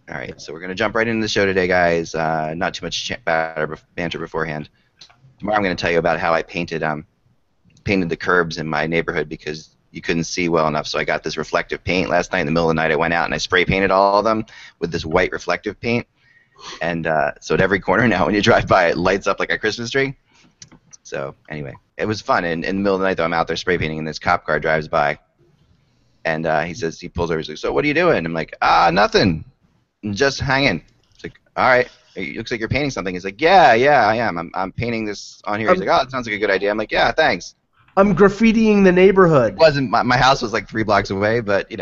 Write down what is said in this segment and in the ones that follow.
All right, so we're going to jump right into the show today, guys. Not too much banter beforehand. Tomorrow I'm going to tell you about how I painted the curbs in my neighborhood because you couldn't see well enough. So I got this reflective paint last night. In the middle of the night, I went out and I spray painted all of them with this white reflective paint. And so at every corner now, when you drive by, it lights up like a Christmas tree. So anyway, it was fun. And in the middle of the night, though, I'm out there spray painting, and this cop car drives by. And he pulls over. He's like, "So what are you doing?" I'm like, nothing. Just hanging. It's like, all right. It looks like you're painting something. He's like, yeah, I am. I'm painting this on here. He's like, oh, that sounds like a good idea. I'm like, yeah, thanks. I'm graffitiing the neighborhood. It wasn't my house was like 3 blocks away, but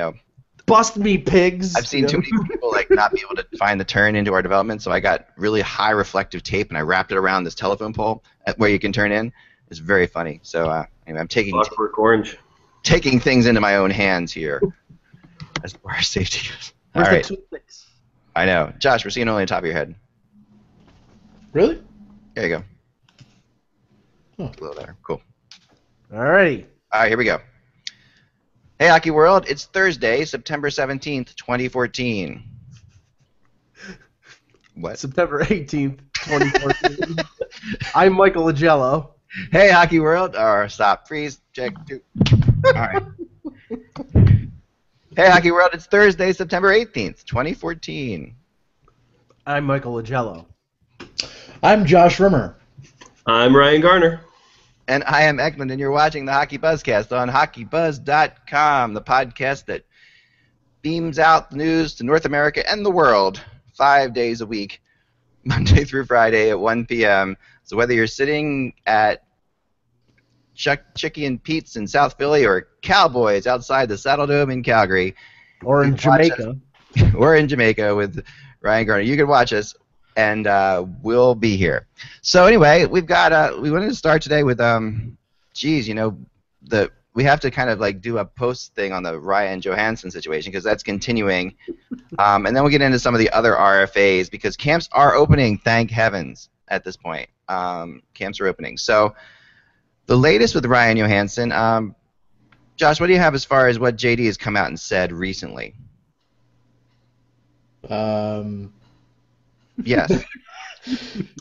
bust me, pigs. I've seen too many people like not be able to find the turn into our development, so I got really high reflective tape and I wrapped it around this telephone pole where you can turn in. It's very funny. So anyway, I'm taking things into my own hands here as far as safety goes. All right. I know. Josh, we're seeing only the top of your head. Really? There you go. Oh. A little better. Cool. All right, here we go. Hey, Hockey World. It's Thursday, September 17th, 2014. What? September 18th, 2014. I'm Michael Agello. Hey, Hockey World. Stop. Freeze. Check. 2. All right. Hey, Hockey World, it's Thursday, September 18th, 2014. I'm Michael Agello. I'm Josh Rimmer. I'm Ryan Garner. And I am Ekman, and you're watching the HockeyBuzzCast on HockeyBuzz.com, the podcast that beams out the news to North America and the world 5 days a week, Monday through Friday at 1 p.m. So whether you're sitting at Chicky and Pete's in South Philly or Cowboys outside the Saddle Dome in Calgary. Or in Jamaica. Or in Jamaica with Ryan Garner. You can watch us, and we'll be here. So anyway, we've got we wanted to start today with we have to kind of like do a post thing on the Ryan Johansson situation because that's continuing. And then we'll get into some of the other RFAs because camps are opening, thank heavens, at this point. Camps are opening. So the latest with Ryan Johansson, Josh, what do you have as far as what JD has come out and said recently? Yes.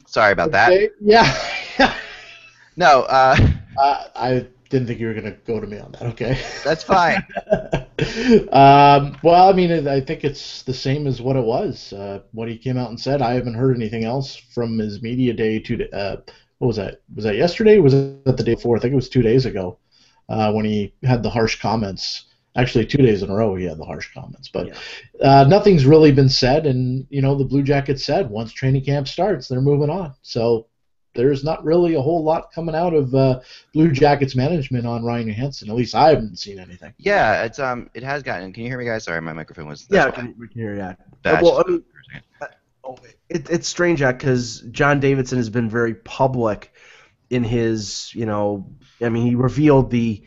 Sorry about that. Yeah. No. I didn't think you were going to go to me on that. Okay. That's fine. Well, I mean, I think it's the same as what it was. What he came out and said. I haven't heard anything else from his media day. What was that? Was that yesterday? Was it the day before? I think it was 2 days ago when he had the harsh comments. Actually, 2 days in a row he had the harsh comments. But nothing's really been said, and the Blue Jackets said once training camp starts, they're moving on. So there's not really a whole lot coming out of Blue Jackets management on Ryan Johansson. At least I haven't seen anything. Yeah, it has gotten. Can you hear me, guys? Sorry, my microphone was. We can hear you. Well, I mean, it's strange, because John Davidson has been very public in his, he revealed the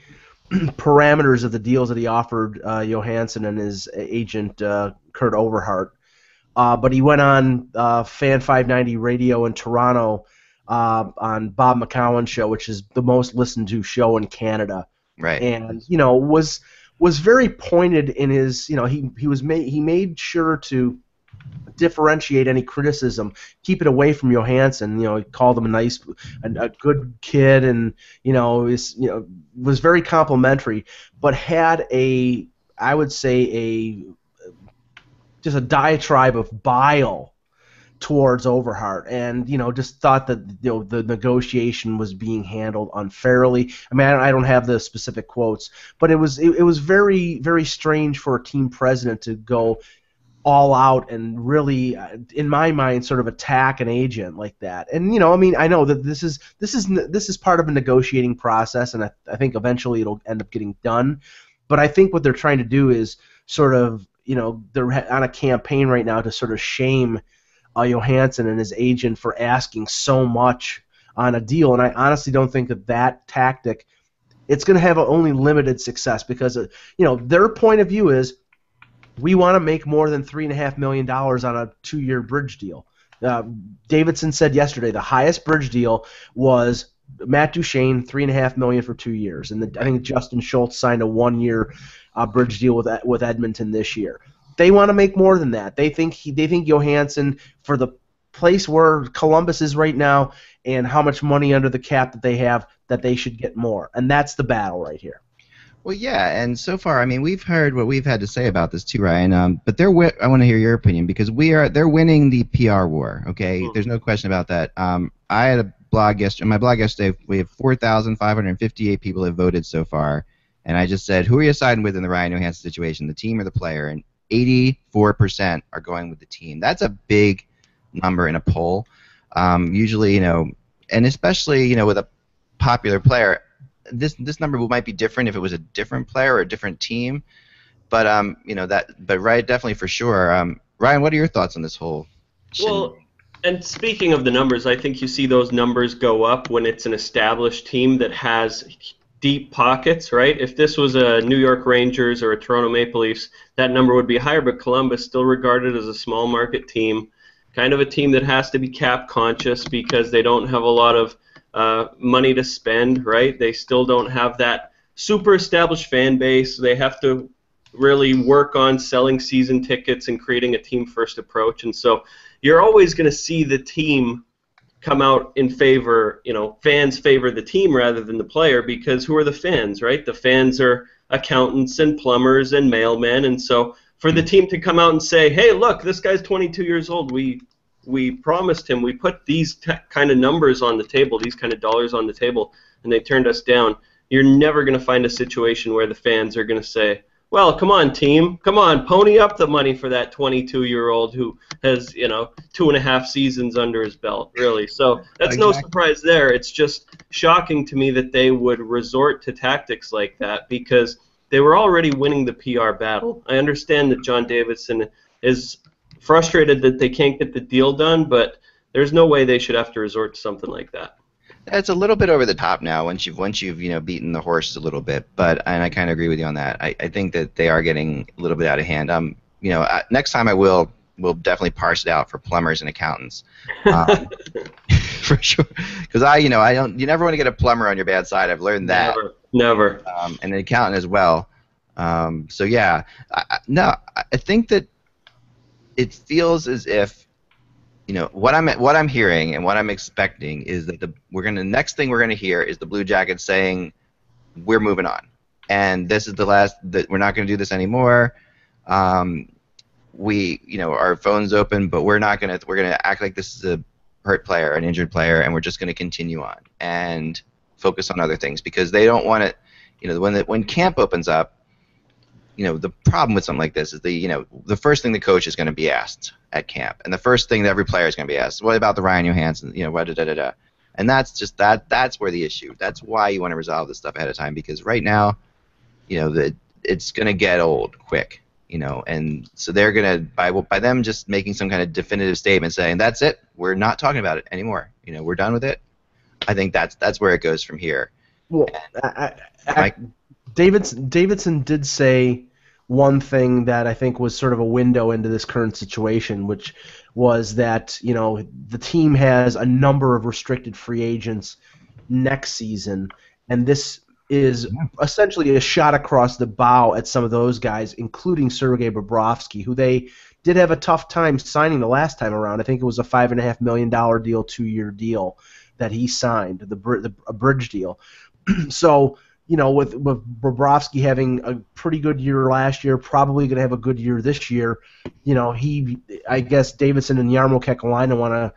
parameters of the deals that he offered Johansson and his agent Kurt Overhart. But he went on Fan 590 radio in Toronto on Bob McCowan's show, which is the most listened to show in Canada. Right. And was very pointed in his, he made sure to differentiate any criticism, keep it away from Johansson. He called him a good kid, and was very complimentary, but had I would say just a diatribe of bile towards Overhart, and just thought that the negotiation was being handled unfairly. I mean, I don't have the specific quotes, but it was very, very strange for a team president to go all out and really, in my mind, sort of attack an agent like that. And I know that this is part of a negotiating process, and I think eventually it'll end up getting done. But I think what they're trying to do is sort of, they're on a campaign right now to sort of shame Johansson and his agent for asking so much on a deal. And I honestly don't think that tactic, it's going to have only limited success, because their point of view is, we want to make more than $3.5 million on a 2-year bridge deal. Davidson said yesterday the highest bridge deal was Matt Duchene, $3.5 million for 2 years, and I think Justin Schultz signed a 1-year bridge deal with Edmonton this year. they want to make more than that. They think Johansson, for the place where Columbus is right now and how much money under the cap that they have, that they should get more. And that's the battle right here. Well, yeah, and so far, I mean, we've heard what we've had to say about this too, Ryan. But I want to hear your opinion because they're winning the PR war. Okay, there's no question about that. I had a blog yesterday. My blog yesterday, we have 4,558 people have voted so far, and I just said, who are you siding with in the Ryan Johansson situation, the team or the player? And 84% are going with the team. That's a big number in a poll. Usually, and especially, with a popular player. This number might be different if it was a different player or a different team, but right, definitely for sure. Ryan, what are your thoughts on this whole? Well, and speaking of the numbers, I think you see those numbers go up when it's an established team that has deep pockets, right? If this was a New York Rangers or a Toronto Maple Leafs, that number would be higher, but Columbus still regarded as a small market team, kind of a team that has to be cap conscious because they don't have a lot of money to spend, right? They still don't have that super established fan base. They have to really work on selling season tickets and creating a team-first approach. And so you're always going to see the team come out in favor, fans favor the team rather than the player because who are the fans, right? The fans are accountants and plumbers and mailmen. And so for the team to come out and say, hey, look, this guy's 22 years old. We promised him, we put these kind of numbers on the table, these kind of dollars on the table, and they turned us down. You're never going to find a situation where the fans are going to say, well, come on, team, come on, pony up the money for that 22-year-old who has, 2.5 seasons under his belt, really. So that's no surprise there. It's just shocking to me that they would resort to tactics like that because they were already winning the PR battle. I understand that John Davidson is frustrated that they can't get the deal done, but there's no way they should have to resort to something like that. It's a little bit over the top now once you've beaten the horse a little bit, and I kind of agree with you on that. I think that they are getting a little bit out of hand. Next time we'll definitely parse it out for plumbers and accountants, for sure. Because you never want to get a plumber on your bad side. I've learned that. Never. And an accountant as well. So yeah, I think that it feels as if, what I'm hearing and what I'm expecting is that the next thing we're gonna hear is the Blue Jackets saying we're moving on, and this is the last that we're not gonna do this anymore. Our phone's open, but we're gonna act like this is a hurt player, an injured player, and we're just gonna continue on and focus on other things because they don't want it. When camp opens up. The problem with something like this is the first thing the coach is going to be asked at camp, and the first thing that every player is going to be asked, what about the Ryan Johansson, and that's where the issue. That's why you want to resolve this stuff ahead of time because right now, it's going to get old quick, and so they're going to by them just making some kind of definitive statement saying that's it, we're not talking about it anymore, we're done with it. I think that's where it goes from here. Well, Davidson did say one thing that I think was sort of a window into this current situation, which was that the team has a number of restricted free agents next season, and this is essentially a shot across the bow at some of those guys, including Sergei Bobrovsky, who they did have a tough time signing the last time around. I think it was a $5.5 million deal, 2-year deal that he signed, a bridge deal. So. With Bobrovsky having a pretty good year last year, probably going to have a good year this year, I guess Davidson and Jarmo Kekalainen want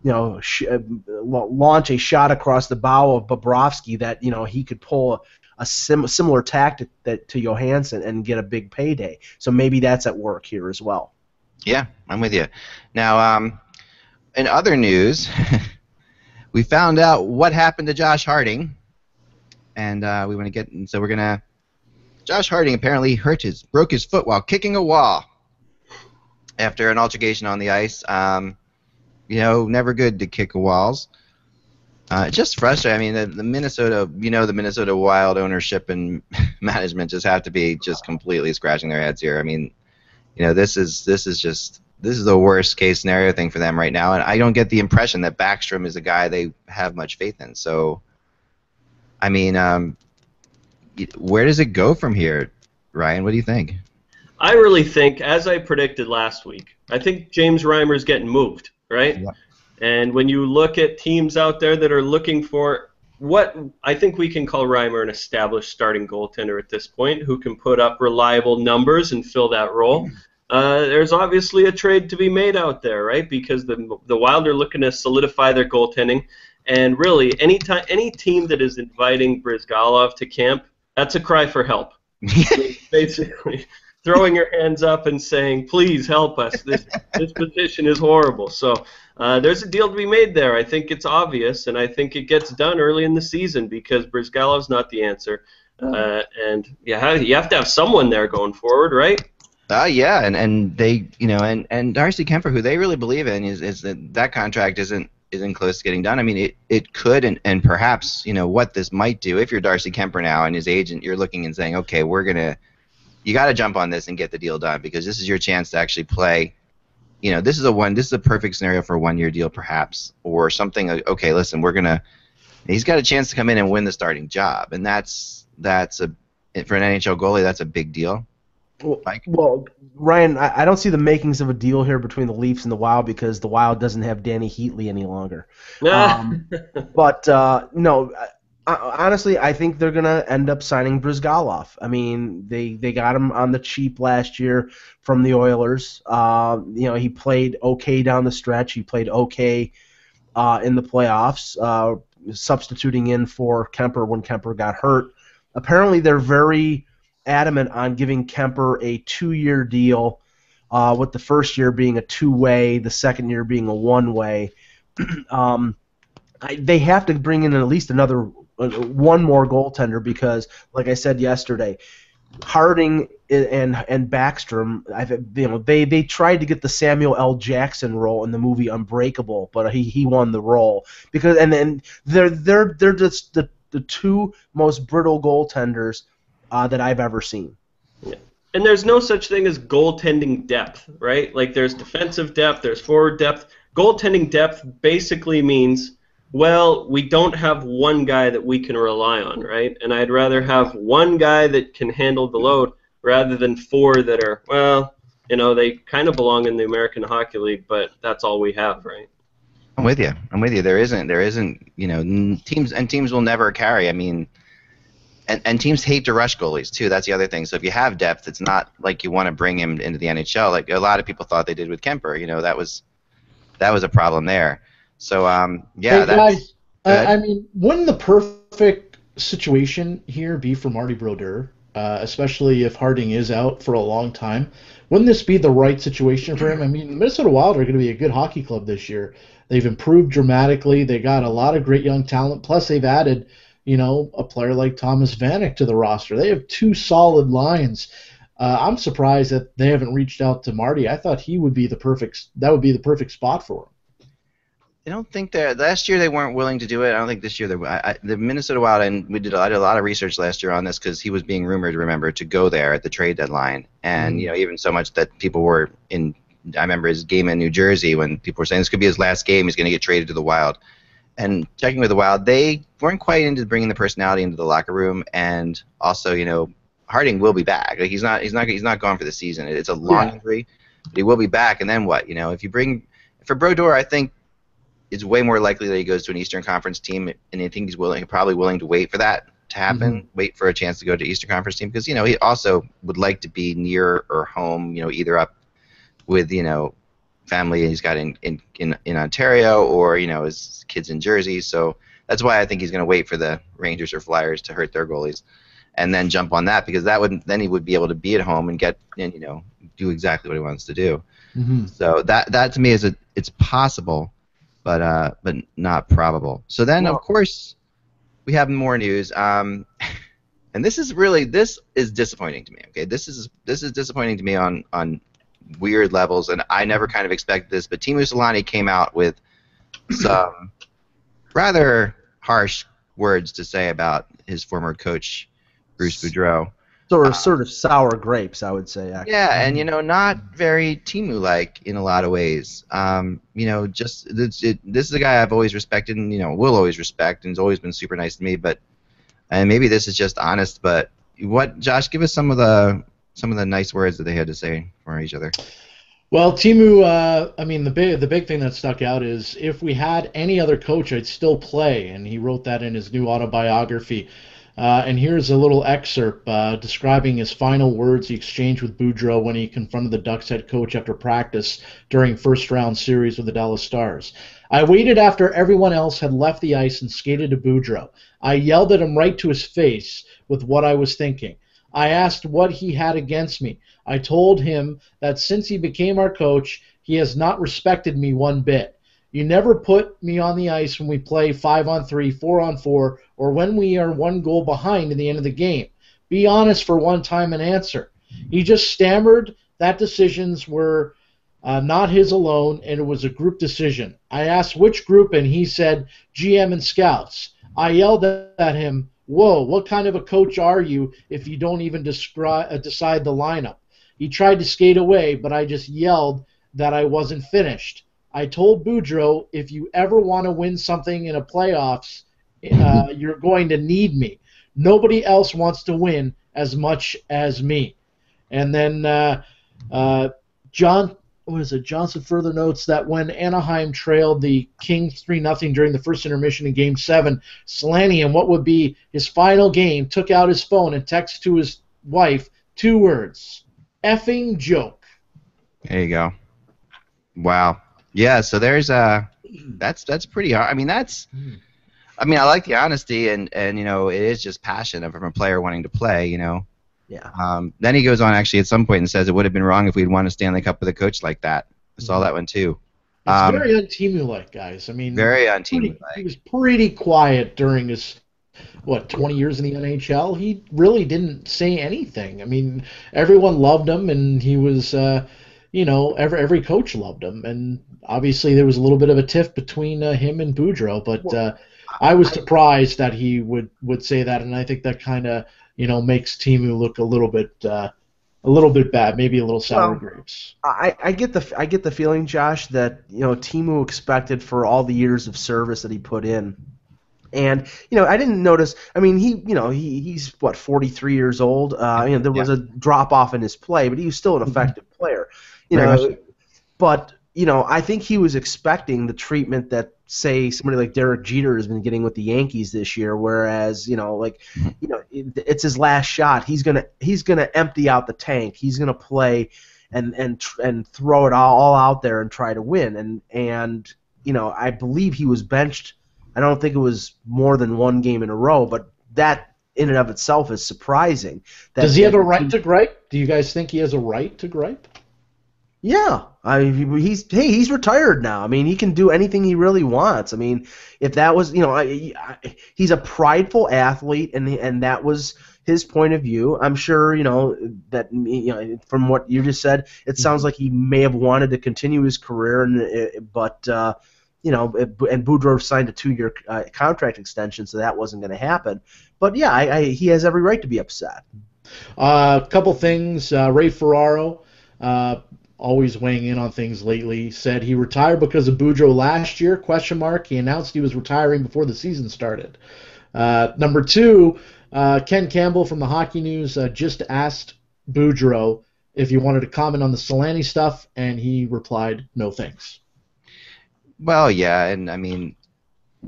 to, launch a shot across the bow of Bobrovsky that, he could pull a similar tactic to Johansson and get a big payday. So maybe that's at work here as well. Yeah, I'm with you. Now, in other news, we found out what happened to Josh Harding. And we want to get, and so we're gonna. Josh Harding apparently broke his foot while kicking a wall after an altercation on the ice. Never good to kick walls. Just frustrating. I mean, the Minnesota, the Minnesota Wild ownership and management just have to be just completely scratching their heads here. I mean, this is the worst case scenario thing for them right now, and I don't get the impression that Backstrom is a guy they have much faith in. So. I mean, where does it go from here, Ryan? What do you think? I really think, as I predicted last week, I think James Reimer's getting moved, right? Yeah. And when you look at teams out there that are looking for what I think we can call Reimer an established starting goaltender at this point, who can put up reliable numbers and fill that role, there's obviously a trade to be made out there, right? Because the Wild are looking to solidify their goaltending, and really, any team that is inviting Brizgalov to camp, that's a cry for help. Basically, throwing your hands up and saying, "Please help us. This position is horrible." So there's a deal to be made there. I think it's obvious, and I think it gets done early in the season because Brizgalov's not the answer. And you have to have someone there going forward, right? Yeah, and they, and Darcy Kemper, who they really believe in, is that contract isn't close to getting done. I mean, it could, and perhaps, what this might do, if you're Darcy Kemper now and his agent, you're looking and saying, okay, you got to jump on this and get the deal done, because this is your chance to actually play. This is a perfect scenario for a 1-year deal, perhaps, or something. Okay, listen, he's got a chance to come in and win the starting job, and that's for an NHL goalie, that's a big deal. Well, Ryan, I don't see the makings of a deal here between the Leafs and the Wild, because the Wild doesn't have Danny Heatley any longer. But no, honestly, I think they're going to end up signing Brizgalov. I mean, they got him on the cheap last year from the Oilers. He played okay down the stretch. He played okay in the playoffs, substituting in for Kemper when Kemper got hurt. Apparently, they're very adamant on giving Kemper a 2-year deal, with the first year being a 2-way, the second year being a 1-way. They have to bring in at least one more goaltender, because, like I said yesterday, Harding and Backstrom, they tried to get the Samuel L. Jackson role in the movie Unbreakable, but he won the role, because then they're just the two most brittle goaltenders that I've ever seen. Yeah. And there's no such thing as goaltending depth, right? Like, there's defensive depth, there's forward depth. Goaltending depth basically means, well, we don't have one guy that we can rely on, right? And I'd rather have one guy that can handle the load rather than 4 that are, they kind of belong in the American Hockey League, but that's all we have, right? I'm with you. There isn't, teams will never carry. I mean, and teams hate to rush goalies too. That's the other thing. So if you have depth, it's not like you want to bring him into the NHL, like a lot of people thought they did with Kemper. That was a problem there. So Hey guys, I mean, wouldn't the perfect situation here be for Marty Brodeur, especially if Harding is out for a long time? Wouldn't this be the right situation for him? I mean, the Minnesota Wild are going to be a good hockey club this year. They've improved dramatically. They got a lot of great young talent. Plus, they've added, a player like Thomas Vanek to the roster. They have 2 solid lines. I'm surprised that they haven't reached out to Marty. I thought that would be the perfect spot for him. I don't think last year they weren't willing to do it. I don't think this year the Minnesota Wild, and I did a lot of research last year on this, because he was being rumored, remember, to go there at the trade deadline, and even so much that people were in. I remember his game in New Jersey when people were saying this could be his last game. He's going to get traded to the Wild. And checking with the Wild, they weren't quite into bringing the personality into the locker room, and also, Harding will be back. Like, he's not gone for the season. It's a long injury, but he will be back. And then what? For Brodeur, I think it's way more likely that he goes to an Eastern Conference team, and I think he's probably willing to wait for that to happen, wait for a chance to go to Eastern Conference team, because he also would like to be near or home, either up with family he's got in Ontario, or his kids in Jersey. So that's why I think he's going to wait for the Rangers or Flyers to hurt their goalies, and then jump on that, because then he would be able to be at home and do exactly what he wants to do. So that to me it's possible, but not probable. So then of course we have more news, and this is disappointing to me. Okay, this is disappointing to me on weird levels, and I never kind of expected this, but Teemu Selanne came out with some rather harsh words to say about his former coach, Bruce Boudreau. Sort of sour grapes, I would say, actually. Yeah, and not very Teemu-like in a lot of ways. This is a guy I've always respected and will always respect, and he's always been super nice to me. And maybe this is just honest, but Josh, give us some of the some of the nice words that they had to say for each other. Well, Timu, I mean, the big thing that stuck out is if we had any other coach, I'd still play, and he wrote that in his new autobiography. And here's a little excerpt describing his final words he exchanged with Boudreau when he confronted the Ducks head coach after practice during first-round series with the Dallas Stars. I waited after everyone else had left the ice and skated to Boudreau. I yelled at him right to his face with what I was thinking. I asked what he had against me. I told him that since he became our coach, he has not respected me one bit. You never put me on the ice when we play 5-on-3, 4-on-4, or when we are one goal behind in the end of the game. Be honest for one time and answer. He just stammered that decisions were not his alone, and it was a group decision. I asked which group, and he said GM and scouts. I yelled at him, whoa, what kind of a coach are you if you don't even decide the lineup? He tried to skate away, but I just yelled that I wasn't finished. I told Boudreau, if you ever want to win something in a playoffs, you're going to need me. Nobody else wants to win as much as me. And then Johnson further notes that when Anaheim trailed the Kings 3-0 during the first intermission in Game 7, Selanne, in what would be his final game, took out his phone and texted to his wife 2 words, effing joke. There you go. Wow. Yeah, so there's that's pretty hard. I mean, I like the honesty and you know, it is just passion from a player wanting to play, you know. Yeah. Then he goes on actually at some point and says it would have been wrong if we'd won a Stanley Cup with a coach like that. I saw that one too. It's very un-Timu-like, guys. I mean, very un-Timu-like. He was pretty quiet during his 20 years in the NHL. He really didn't say anything. I mean, everyone loved him, and he was, every coach loved him. And obviously, there was a little bit of a tiff between him and Boudreau, but I was surprised that he would say that, and I think that kind of makes Timu look a little bit bad, maybe a little sour grapes. I get the feeling, Josh, that Timu expected for all the years of service that he put in, and I didn't notice. I mean, he's 43 years old. There was a drop off in his play, but he was still an effective player. But I think he was expecting the treatment that, say, somebody like Derek Jeter has been getting with the Yankees this year, whereas it's his last shot. He's gonna empty out the tank. He's gonna play and throw it all out there and try to win. And I believe he was benched. I don't think it was more than one game in a row, but that in and of itself is surprising. Does he have a right to gripe? Do you guys think he has a right to gripe? Yeah, he's retired now. I mean, he can do anything he really wants. I mean, if that was, he's a prideful athlete, and that was his point of view. I'm sure, that from what you just said, it sounds like he may have wanted to continue his career, but Boudreau signed a 2-year contract extension, so that wasn't going to happen. But yeah, he has every right to be upset. A couple things. Ray Ferraro. Always weighing in on things lately, said he retired because of Boudreau last year, ? He announced he was retiring before the season started. Number 2, Ken Campbell from the Hockey News just asked Boudreau if he wanted to comment on the Selanne stuff, and he replied, no thanks. Well, yeah, and I mean,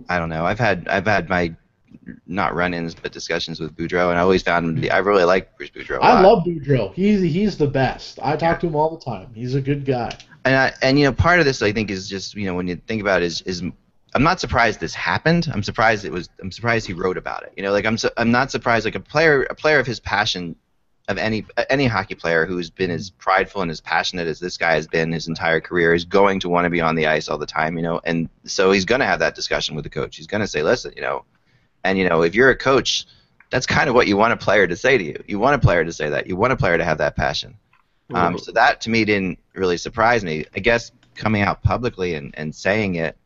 I don't know. I've had my not run-ins but discussions with Boudreau, and I always found him I really like Bruce Boudreau. I love Boudreau. He's the best. I talk to him all the time. He's a good guy. And part of this I think is just when you think about it is I'm not surprised this happened. I'm surprised he wrote about it. I'm not surprised a player of his passion, of any hockey player who's been as prideful and as passionate as this guy has been his entire career is going to want to be on the ice all the time, and so he's going to have that discussion with the coach. He's going to say, listen, and if you're a coach, that's kind of what you want a player to say to you. You want a player to say that. You want a player to have that passion. So that to me didn't really surprise me. I guess coming out publicly and saying it,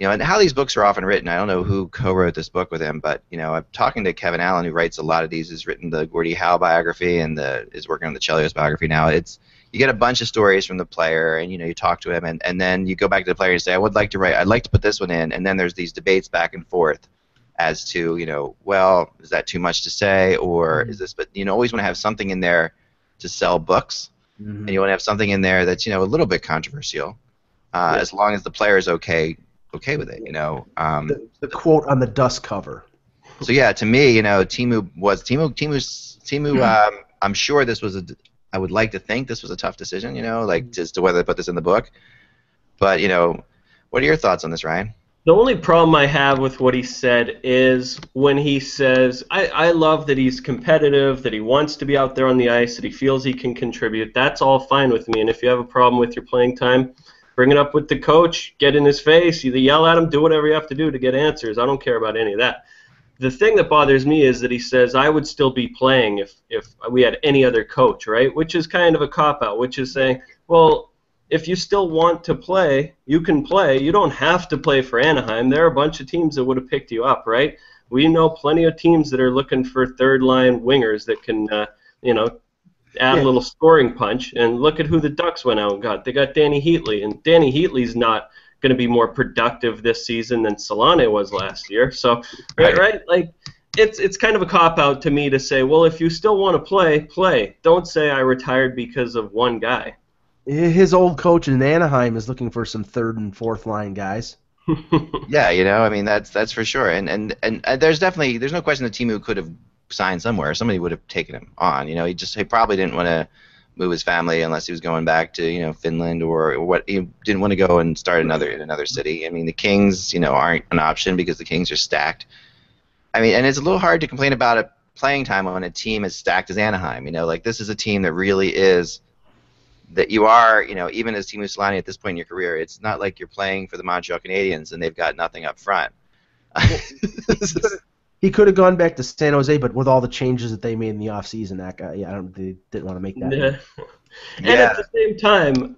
and how these books are often written. I don't know who co-wrote this book with him, but I'm talking to Kevin Allen, who writes a lot of these. Has written the Gordie Howe biography and is working on the Chelios biography now. You get a bunch of stories from the player, and you talk to him, and then you go back to the player and say, I'd like to put this one in, and then there's these debates back and forth. as to, well, is that too much to say, or is this? But you always want to have something in there to sell books, and you want to have something in there that's a little bit controversial, as long as the player is okay with it. The quote on the dust cover. So yeah, to me, Timu. I'm sure this was I would like to think this was a tough decision, like as to whether to put this in the book. But what are your thoughts on this, Ryan? The only problem I have with what he said is when he says, I love that he's competitive, that he wants to be out there on the ice, that he feels he can contribute. That's all fine with me. And if you have a problem with your playing time, bring it up with the coach, get in his face, either yell at him, do whatever you have to do to get answers. I don't care about any of that. The thing that bothers me is that he says, I would still be playing if we had any other coach, right? Which is kind of a cop-out, which is saying, well, if you still want to play, you can play. You don't have to play for Anaheim. There are a bunch of teams that would have picked you up, right? We know plenty of teams that are looking for third-line wingers that can, add a little scoring punch. And look at who the Ducks went out and got. They got Danny Heatley, and Danny Heatley's not going to be more productive this season than Solane was last year. So, right? Like, it's kind of a cop-out to me to say, well, if you still want to play, play. Don't say I retired because of one guy. His old coach in Anaheim is looking for some third and fourth line guys. Yeah, I mean that's for sure. And there's no question that Timu could have signed somewhere. Somebody would have taken him on. He probably didn't want to move his family unless he was going back to Finland or what. He didn't want to go and start in another city. I mean, the Kings aren't an option because the Kings are stacked. I mean, and it's a little hard to complain about a playing time when a team as stacked as Anaheim. Like this is a team that really is. That you are, even as Teemu Selanne at this point in your career, it's not like you're playing for the Montreal Canadiens and they've got nothing up front. He could have gone back to San Jose, but with all the changes that they made in the offseason, that guy, they didn't want to make that. Yeah. And at the same time,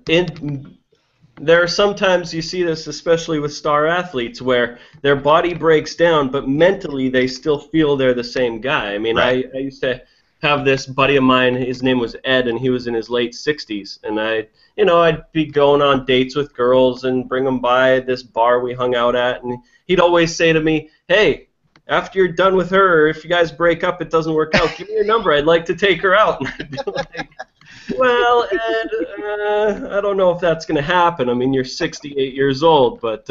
there are sometimes you see this, especially with star athletes, where their body breaks down, but mentally they still feel they're the same guy. I mean, right. I used to have this buddy of mine, his name was Ed, and he was in his late 60s, and I'd be going on dates with girls and bring them by this bar we hung out at, and he'd always say to me, hey, after you're done with her, or if you guys break up, it doesn't work out, give me your number, I'd like to take her out. And I'd be like, well, Ed, I don't know if that's going to happen. I mean, you're 68 years old, but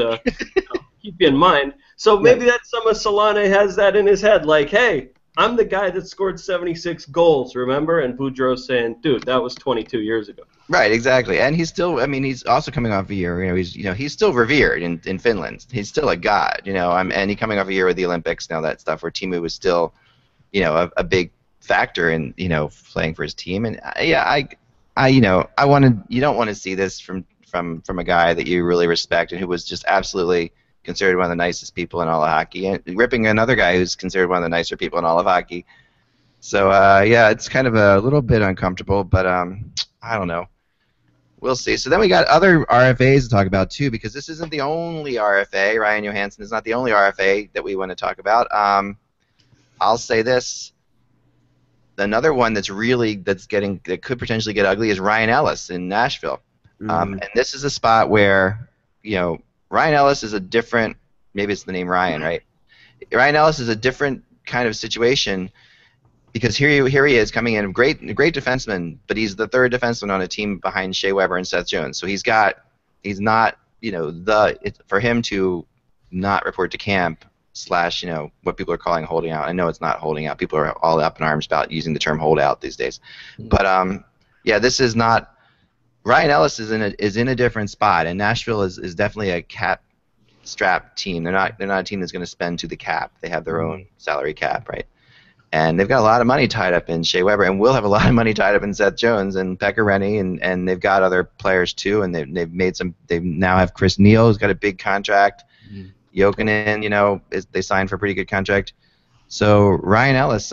keep you in mind. So maybe that's some of Solane has that in his head, like, hey, I'm the guy that scored 76 goals, remember? And Boudreau's saying, dude, that was 22 years ago. Right, exactly. And he's still, he's also coming off a year, he's still revered in Finland. He's still a god, and he's coming off a year with the Olympics and all that stuff where Timu was still, a big factor in, playing for his team. And you don't want to see this from a guy that you really respect and who was just absolutely considered one of the nicest people in all of hockey, and ripping another guy who's considered one of the nicer people in all of hockey. So, it's kind of a little bit uncomfortable, but I don't know. We'll see. So then we got other RFAs to talk about, too, because this isn't the only RFA. Ryan Johansson is not the only RFA that we want to talk about. I'll say this. Another one that could potentially get ugly is Ryan Ellis in Nashville. And this is a spot where, Ryan Ellis is a different, maybe it's the name Ryan, right? Ryan Ellis is a different kind of situation because here he is coming in, great defenseman, but he's the third defenseman on a team behind Shea Weber and Seth Jones. So he's not, for him to not report to camp / what people are calling holding out. I know it's not holding out. People are all up in arms about using the term holdout these days. But this is not. Ryan Ellis is in a different spot, and Nashville is definitely a cap-strapped team. They're not a team that's going to spend to the cap. They have their own salary cap, right? And they've got a lot of money tied up in Shea Weber, and will have a lot of money tied up in Seth Jones and Pekka Rinne, and they've got other players too, and they've made some. They now have Chris Neal, who's got a big contract. Jokinen, they signed for a pretty good contract. So Ryan Ellis,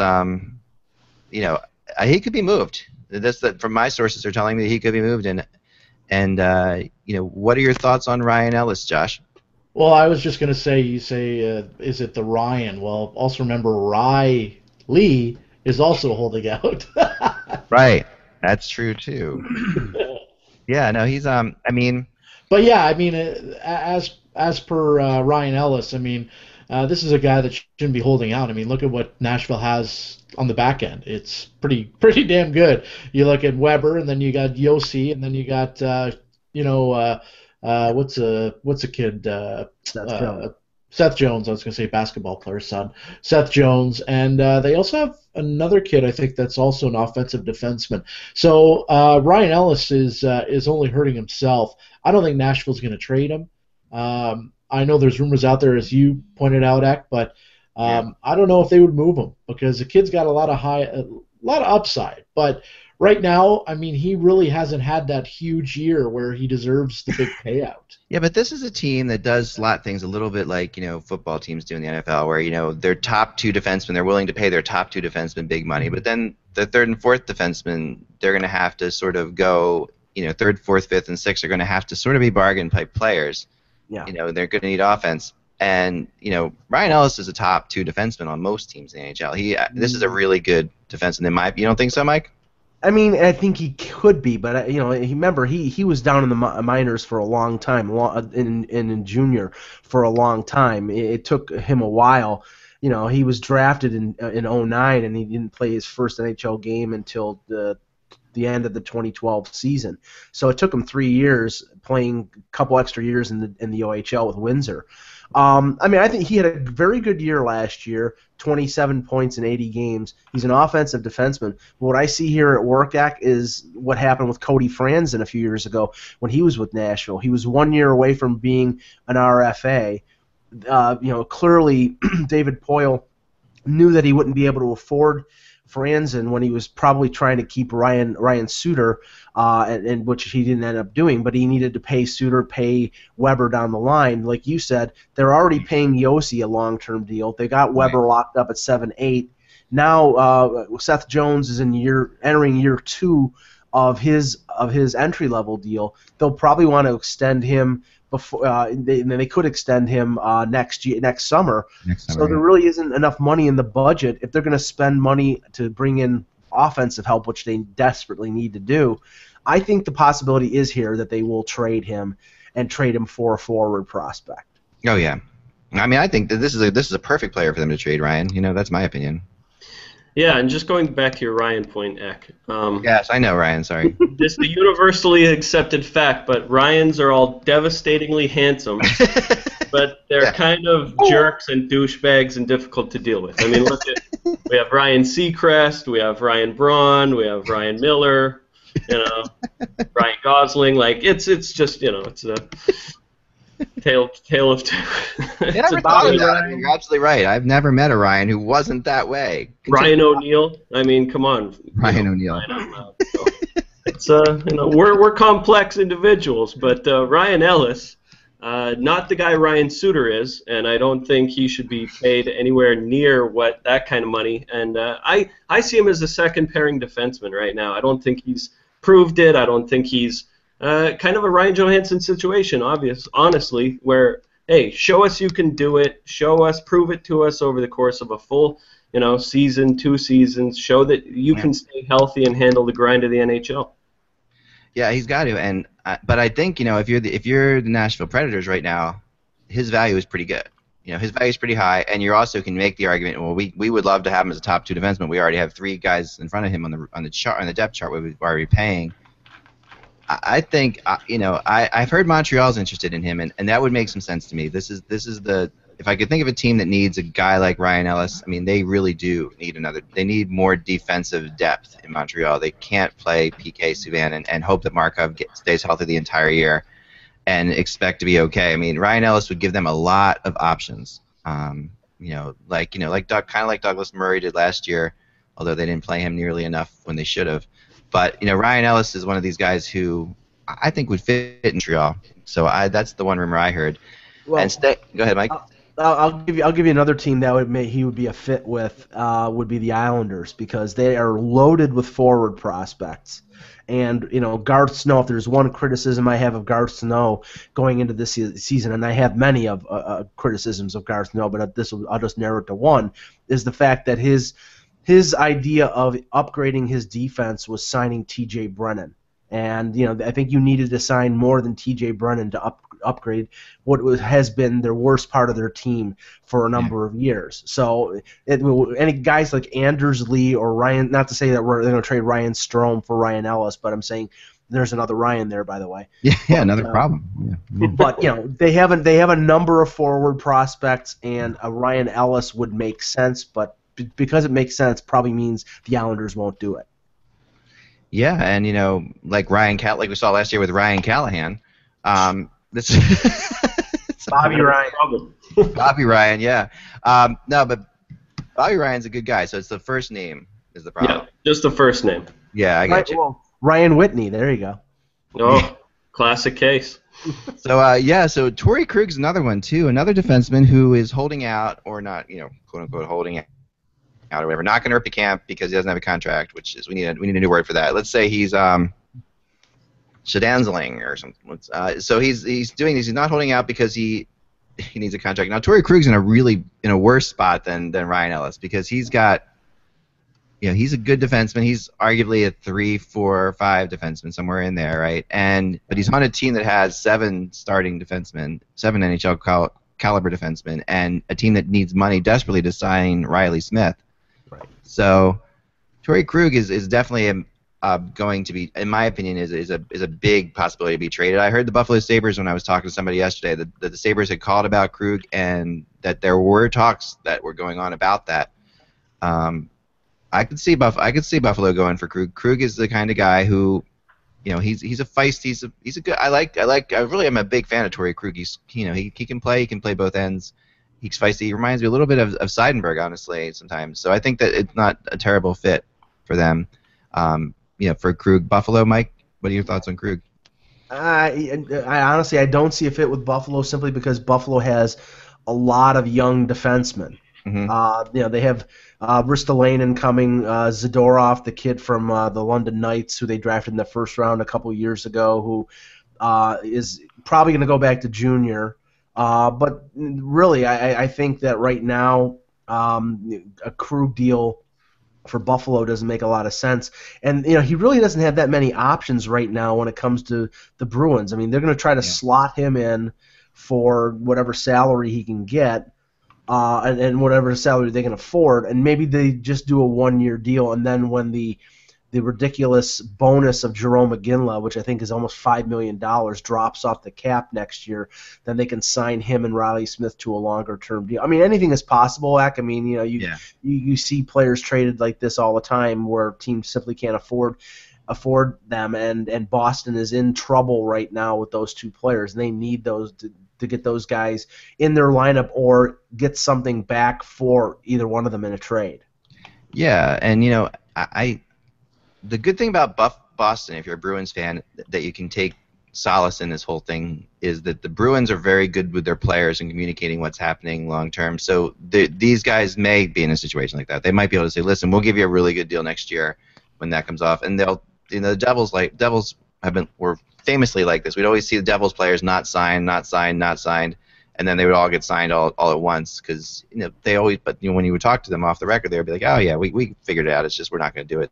he could be moved. From my sources are telling me that he could be moved, and what are your thoughts on Ryan Ellis, Josh? Well, I was just going to say, you say, is it the Ryan? Well, also remember Riley is also holding out. Right, that's true too. Yeah, no, he's But yeah, as per Ryan Ellis, this is a guy that shouldn't be holding out. I mean, look at what Nashville has on the back end. It's pretty damn good. You look at Weber, and then you got Yossi, and then you got what's a kid? Seth Jones. I was going to say basketball player's son, Seth Jones, and they also have another kid. I think that's also an offensive defenseman. So Ryan Ellis is only hurting himself. I don't think Nashville's going to trade him. I know there's rumors out there, as you pointed out, Eck, but I don't know if they would move him because the kid's got a lot of upside. But right now, I mean, he really hasn't had that huge year where he deserves the big payout. Yeah, but this is a team that does slot things a little bit like, football teams do in the NFL, where, their top two defensemen, they're willing to pay their top two defensemen big money, but then the third and fourth defensemen, they're going to have to sort of go, third, fourth, fifth, and sixth are going to have to sort of be bargain type players. Yeah. They're going to need offense. And, Ryan Ellis is a top two defenseman on most teams in the NHL. This is a really good defenseman. You don't think so, Mike? I mean, I think he could be, but remember he was down in the minors for a long time, in junior for a long time. It took him a while. He was drafted in 2009, and he didn't play his first NHL game until the end of the 2012 season. So it took him 3 years, playing a couple extra years in the OHL with Windsor. I think he had a very good year last year, 27 points in 80 games. He's an offensive defenseman. What I see here at Workack is what happened with Cody Franzen a few years ago when he was with Nashville. He was 1 year away from being an RFA. Clearly David Poyle knew that he wouldn't be able to afford Franzen when he was probably trying to keep Ryan Suter, and which he didn't end up doing, but he needed to pay Suter, pay Weber down the line. Like you said, they're already paying Yossi a long-term deal. They got Weber locked up at 7-8. Now Seth Jones is entering year 2 of his entry-level deal. They'll probably want to extend him before they could extend him next summer. So there really isn't enough money in the budget if they're going to spend money to bring in offensive help, which they desperately need to do. I think the possibility is here that they will trade him for a forward prospect. Oh yeah, I mean, I think that this is a perfect player for them to trade, Ryan. That's my opinion. Yeah, and just going back to your Ryan point, Eck. Yes, I know, Ryan, sorry. It's the universally accepted fact, but Ryans are all devastatingly handsome, but they're kind of jerks and douchebags and difficult to deal with. I mean, we have Ryan Seacrest, we have Ryan Braun, we have Ryan Miller, Ryan Gosling. Like, it's just, it's a tale of two. You're absolutely right. I've never met a Ryan who wasn't that way. Ryan O'Neal. I mean, come on. Ryan O'Neal. So it's we're complex individuals, but Ryan Ellis, not the guy Ryan Suter is, and I don't think he should be paid anywhere near what that kind of money. And I see him as a second pairing defenseman right now. I don't think he's proved it. I don't think he's kind of a Ryan Johansson situation, honestly, where, hey, show us you can do it, prove it to us over the course of a full, season, 2 seasons, show that you can stay healthy and handle the grind of the NHL. Yeah, he's got to, but I think if you're the Nashville Predators right now, his value is pretty good. His value is pretty high, and you also can make the argument, well, we would love to have him as a top 2 defenseman. We already have 3 guys in front of him on the depth chart we're already paying. I think I've heard Montreal's interested in him, and that would make some sense to me. This is if I could think of a team that needs a guy like Ryan Ellis, I mean, they really do need they need more defensive depth in Montreal. They can't play PK Subban and hope that Markov stays healthy the entire year and expect to be okay. I mean, Ryan Ellis would give them a lot of options. Like Douglas Murray did last year, although they didn't play him nearly enough when they should have. But Ryan Ellis is one of these guys who I think would fit in Montreal. So that's the one rumor I heard. Well, go ahead, Mike. I'll give you another team that he would be a fit with. Would be the Islanders, because they are loaded with forward prospects. And Garth Snow. If there's one criticism I have of Garth Snow going into this season, and I have many of criticisms of Garth Snow, but I'll just narrow it to one, is the fact that his idea of upgrading his defense was signing T.J. Brennan. And I think you needed to sign more than T.J. Brennan to upgrade has been their worst part of their team for a number of years. So any guys like Anders Lee or Ryan, not to say that they're going to trade Ryan Strome for Ryan Ellis, but I'm saying there's another Ryan there, by the way. Another problem. Yeah. But they have a number of forward prospects, and a Ryan Ellis would make sense, but because it makes sense, probably means the Islanders won't do it. Yeah, and like like we saw last year with Ryan Callahan, this Bobby Ryan. Bobby Ryan, yeah. No, but Bobby Ryan's a good guy, so it's the first name is the problem. Yeah, just the first name. Yeah, I got you. Well, Ryan Whitney, there you go. Oh, classic case. So Torrey Krug's another one too, another defenseman who is holding out or not, quote unquote holding out or whatever, not going to rip the camp because he doesn't have a contract, which is we need a new word for that. Let's say he's shadanzling or something. So he's doing this. He's not holding out because he needs a contract. Now Torrey Krug's in a worse spot than Ryan Ellis because he's got. He's a good defenseman. He's arguably a 3, 4, 5 defenseman, somewhere in there, right? But he's on a team that has 7 starting defensemen, 7 NHL caliber defensemen, and a team that needs money desperately to sign Riley Smith. Right. So Torrey Krug is definitely going to be, in my opinion, is a big possibility to be traded. I heard the Buffalo Sabres when I was talking to somebody yesterday that the Sabres had called about Krug and that there were talks that were going on about that. I could see Buffalo going for Krug. Krug is the kind of guy who, he's a feisty. He's a good. I really am a big fan of Torrey Krug. He can play. He can play both ends. He's feisty. He reminds me a little bit of Seidenberg, honestly, sometimes. So I think that it's not a terrible fit for them. For Krug, Buffalo. Mike, what are your thoughts on Krug? I honestly I don't see a fit with Buffalo simply because Buffalo has a lot of young defensemen. Mm-hmm. They have Ristolainen coming, Zadorov, the kid from the London Knights, who they drafted in the first round a couple years ago, who is probably going to go back to junior. But really, I think that right now a Krug deal for Buffalo doesn't make a lot of sense. And he really doesn't have that many options right now when it comes to the Bruins. I mean, they're going to try to slot him in for whatever salary he can get. And whatever salary they can afford, and maybe they just do a 1-year deal, and then when the ridiculous bonus of Jerome McGinley, which I think is almost $5 million, drops off the cap next year, then they can sign him and Riley Smith to a longer-term deal. I mean, anything is possible, Ak. I mean, you see players traded like this all the time where teams simply can't afford them, and Boston is in trouble right now with those 2 players, and they need those to get those guys in their lineup or get something back for either one of them in a trade. Yeah, and the good thing about Boston, if you're a Bruins fan, that you can take solace in this whole thing is that the Bruins are very good with their players and communicating what's happening long term. So these guys may be in a situation like that. They might be able to say, "Listen, we'll give you a really good deal next year when that comes off," and they'll. The Devils were famously like this. We'd always see the Devils players not signed, and then they would all get signed all at once because they always. But when you would talk to them off the record, they would be like, "Oh yeah, we figured it out. It's just we're not going to do it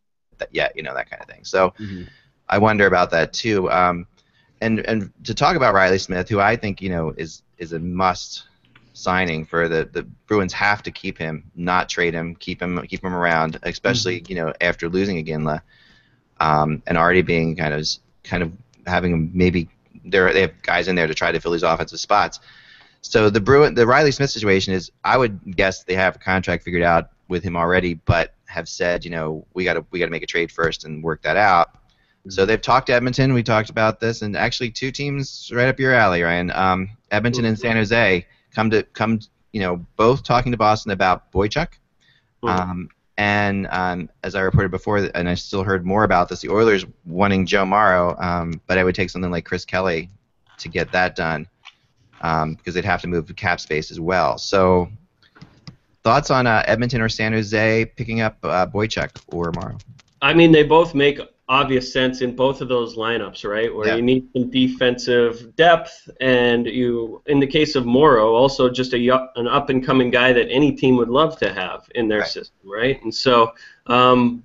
yet," that kind of thing. So I wonder about that too. And to talk about Riley Smith, who I think is a must signing for the Bruins, have to keep him, not trade him, keep him around, especially after losing Iginla. And already being kind of having them maybe they have guys in there to try to fill these offensive spots. So the Riley Smith situation is, I would guess they have a contract figured out with him already, but have said we got to make a trade first and work that out. So they've talked to Edmonton. We talked about this, and actually 2 teams right up your alley, Ryan. Edmonton and San Jose come both talking to Boston about Boychuk. And as I reported before, and I still heard more about this, the Oilers wanting Joe Morrow, but it would take something like Chris Kelly to get that done because they'd have to move cap space as well. So thoughts on Edmonton or San Jose picking up Boychuk or Morrow? I mean, they both make obvious sense in both of those lineups, right? Where you need some defensive depth, and in the case of Morrow, also just an up-and-coming guy that any team would love to have in their system, right? And so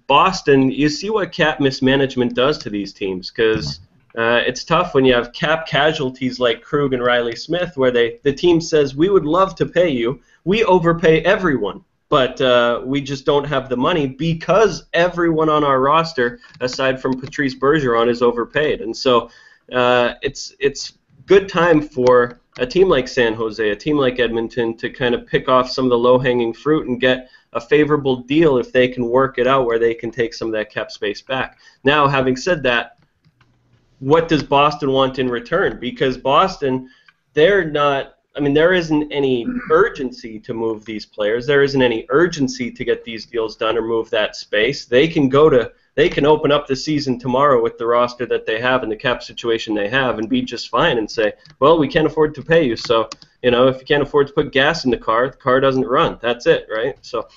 Boston, you see what cap mismanagement does to these teams, because It's tough when you have cap casualties like Krug and Riley Smith, where the team says, we would love to pay you. We overpay everyone, but we just don't have the money because everyone on our roster, aside from Patrice Bergeron, is overpaid. And so it's good time for a team like San Jose, a team like Edmonton, to kind of pick off some of the low-hanging fruit and get a favorable deal if they can work it out where they can take some of that cap space back. Now, having said that, what does Boston want in return? Because Boston, there isn't any urgency to move these players. There isn't any urgency to get these deals done or move that space. They can open up the season tomorrow with the roster that they have and the cap situation they have and be just fine and say, well, we can't afford to pay you. So, if you can't afford to put gas in the car doesn't run. That's it, right? So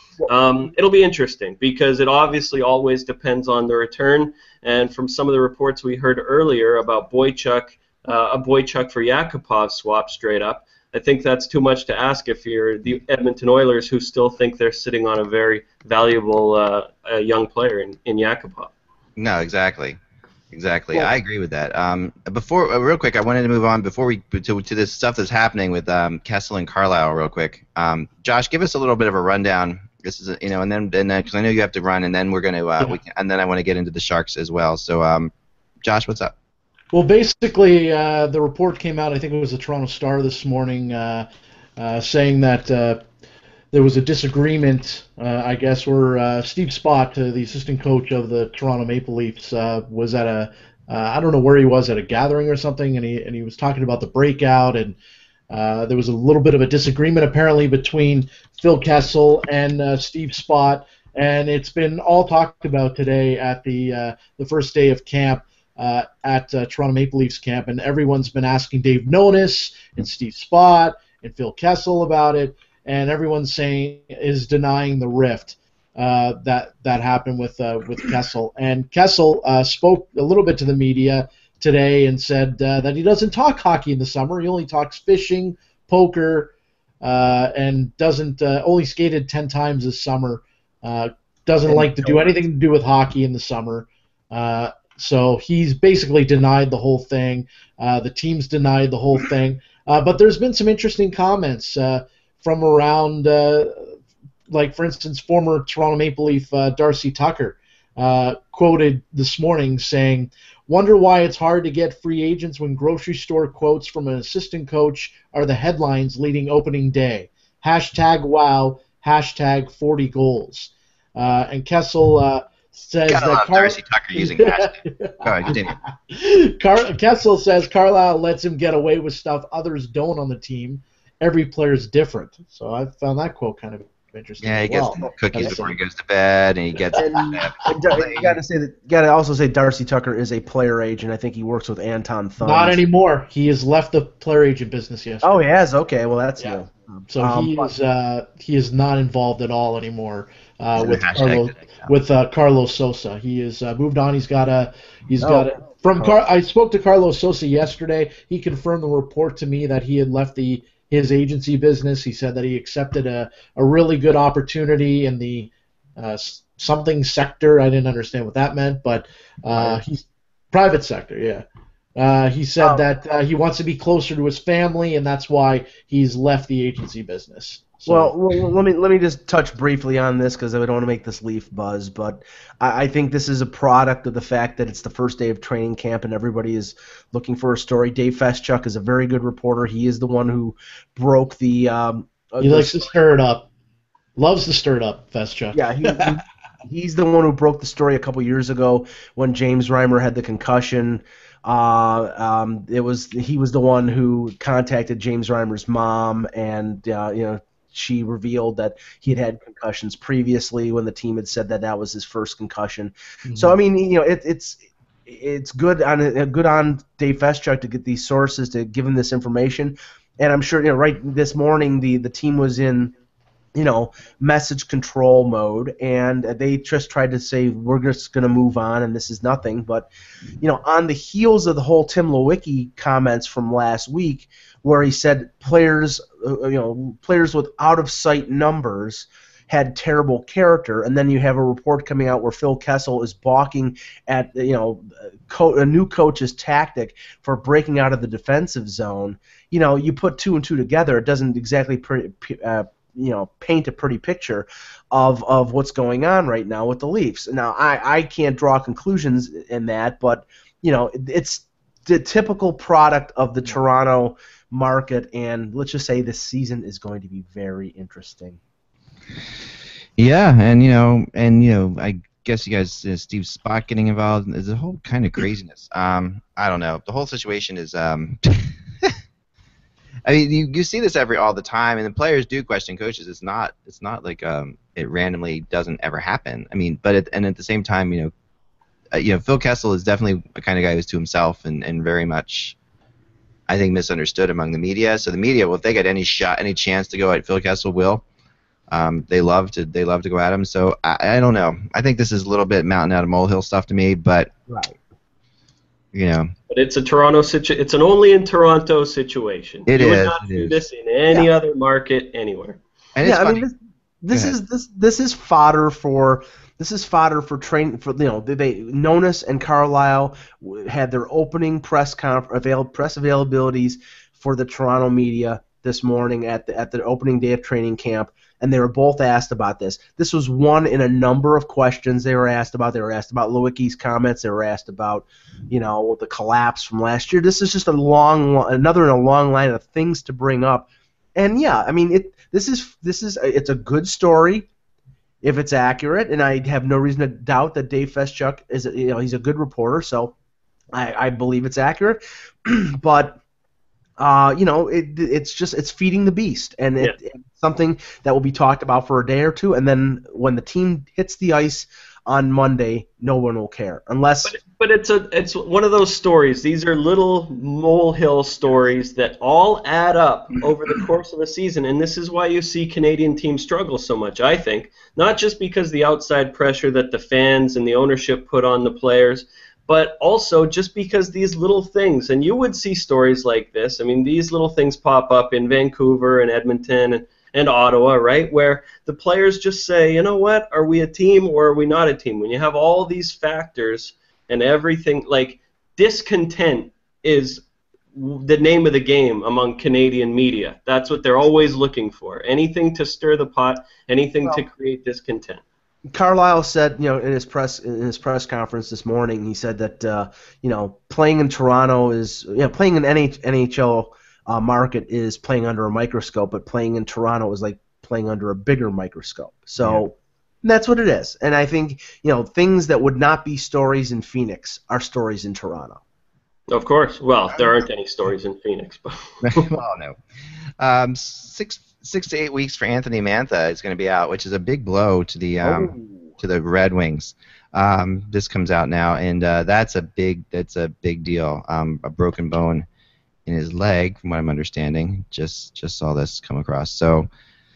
it'll be interesting because it obviously always depends on the return. And from some of the reports we heard earlier about Boychuk, a Boychuk for Yakupov swap straight up, I think that's too much to ask if you're the Edmonton Oilers, who still think they're sitting on a very valuable young player in Yakupov. No, exactly. Well, I agree with that. Before, real quick, I wanted to move on before we to this stuff that's happening with Kessel and Carlisle. Real quick, Josh, give us a little bit of a rundown. This is, and then because I know you have to run, and then we're gonna, and then I want to get into the Sharks as well. So, Josh, what's up? Well, basically, the report came out, I think it was the Toronto Star this morning, saying that there was a disagreement, I guess, where Steve Spott, the assistant coach of the Toronto Maple Leafs, was at I don't know where he was, at a gathering or something, and he was talking about the breakout, and there was a little bit of a disagreement apparently between Phil Kessel and Steve Spott, and it's been all talked about today at the first day of camp. At Toronto Maple Leafs camp, and everyone's been asking Dave Nonis and Steve Spott and Phil Kessel about it, and everyone's denying the rift that happened with Kessel. And Kessel spoke a little bit to the media today and said that he doesn't talk hockey in the summer. He only talks fishing, poker, and doesn't only skated 10 times this summer. Doesn't like to do anything to do with hockey in the summer. So he's basically denied the whole thing. The team's denied the whole thing. But there's been some interesting comments from around, like, for instance, former Toronto Maple Leaf Darcy Tucker quoted this morning saying, "Wonder why it's hard to get free agents when grocery store quotes from an assistant coach are the headlines leading opening day. #wow, #40 goals." And Kessel... says that Darcy Tucker using hashtag. Go ahead, continue. Kessel says Carlisle lets him get away with stuff others don't on the team. Every player's different. So I found that quote kind of interesting. Yeah, he gets cookies before he goes to bed, and he gets. You gotta also say Darcy Tucker is a player agent. I think he works with Anton Thun. Not anymore. He has left the player agent business yesterday. Oh, he has. Okay, well that's new. So he is not involved at all anymore with Carlos Sosa. He is moved on. I spoke to Carlos Sosa yesterday. He confirmed the report to me that he had left his agency business. He said that he accepted a really good opportunity in the something sector. I didn't understand what that meant, but he's private sector. Yeah. He said that he wants to be closer to his family, and that's why he's left the agency business. So. Well, let me just touch briefly on this because I don't want to make this Leaf buzz, but I think this is a product of the fact that it's the first day of training camp and everybody is looking for a story. Dave Feschuk is a very good reporter. He is the one who broke the. He likes to stir it up. Loves to stir it up, Feschuk. Yeah, he's the one who broke the story a couple years ago when James Reimer had the concussion. He was the one who contacted James Reimer's mom, and she revealed that he had concussions previously when the team had said that was his first concussion. Mm-hmm. So I mean, it's good on Dave Feschuk to get these sources to give him this information, and I'm sure right this morning the team was in message control mode, and they just tried to say we're just going to move on and this is nothing. But on the heels of the whole Tim Lewicki comments from last week, where he said players with out of sight numbers, had terrible character, and then you have a report coming out where Phil Kessel is balking at a new coach's tactic for breaking out of the defensive zone. You put two and two together, it doesn't exactly paint a pretty picture of what's going on right now with the Leafs. Now, I can't draw conclusions in that, but it's the typical product of the Toronto market, and let's just say this season is going to be very interesting. Yeah, and I guess you guys, Steve Spock getting involved, is a whole kind of craziness. I don't know. The whole situation is. I mean, you see this all the time, and the players do question coaches. It's not like it randomly doesn't ever happen. I mean, but at the same time, Phil Kessel is definitely a kind of guy who's to himself and very much, I think, misunderstood among the media. So the media, well, if they get any chance to go at Phil Kessel, will. They love to go at him. So I don't know. I think this is a little bit mountain out of molehill stuff to me, but right. But it's a Toronto situation. It's an only in Toronto situation. You would not do this in any other market anywhere. And it's funny. This is fodder for training for Nonis and Carlisle had their opening press availabilities for the Toronto media this morning at the opening day of training camp, and they were both asked about this. This was one in a number of questions they were asked about. They were asked about Lewicki's comments. They were asked about the collapse from last year. This is just another in a long line of things to bring up. And yeah, I mean it's a good story if it's accurate, and I have no reason to doubt that Dave Feschuk he's a good reporter, so I believe it's accurate. But it's feeding the beast, and it's something that will be talked about for a day or two, and then when the team hits the ice on Monday, no one will care unless. But it's one of those stories. These are little molehill stories that all add up over the course of a season, and this is why you see Canadian teams struggle so much. I think not just because the outside pressure that the fans and the ownership put on the players, but also just because these little things, and you would see stories like this. I mean, these little things pop up in Vancouver and Edmonton and Ottawa, right, where the players just say, you know what, are we a team or are we not a team? When you have all these factors and everything, like discontent is the name of the game among Canadian media. That's what they're always looking for. Anything to stir the pot, anything to create discontent. Carlisle said, in his press conference this morning, he said that playing in Toronto is playing in NHL market is playing under a microscope, but playing in Toronto is like playing under a bigger microscope. So that's what it is. And I think things that would not be stories in Phoenix are stories in Toronto. Of course. Well, there aren't any stories in Phoenix, but well, no. 6 to 8 weeks for Anthony Mantha is going to be out, which is a big blow to the Red Wings. This comes out now, and that's a big deal. A broken bone in his leg, from what I'm understanding. Just saw this come across. So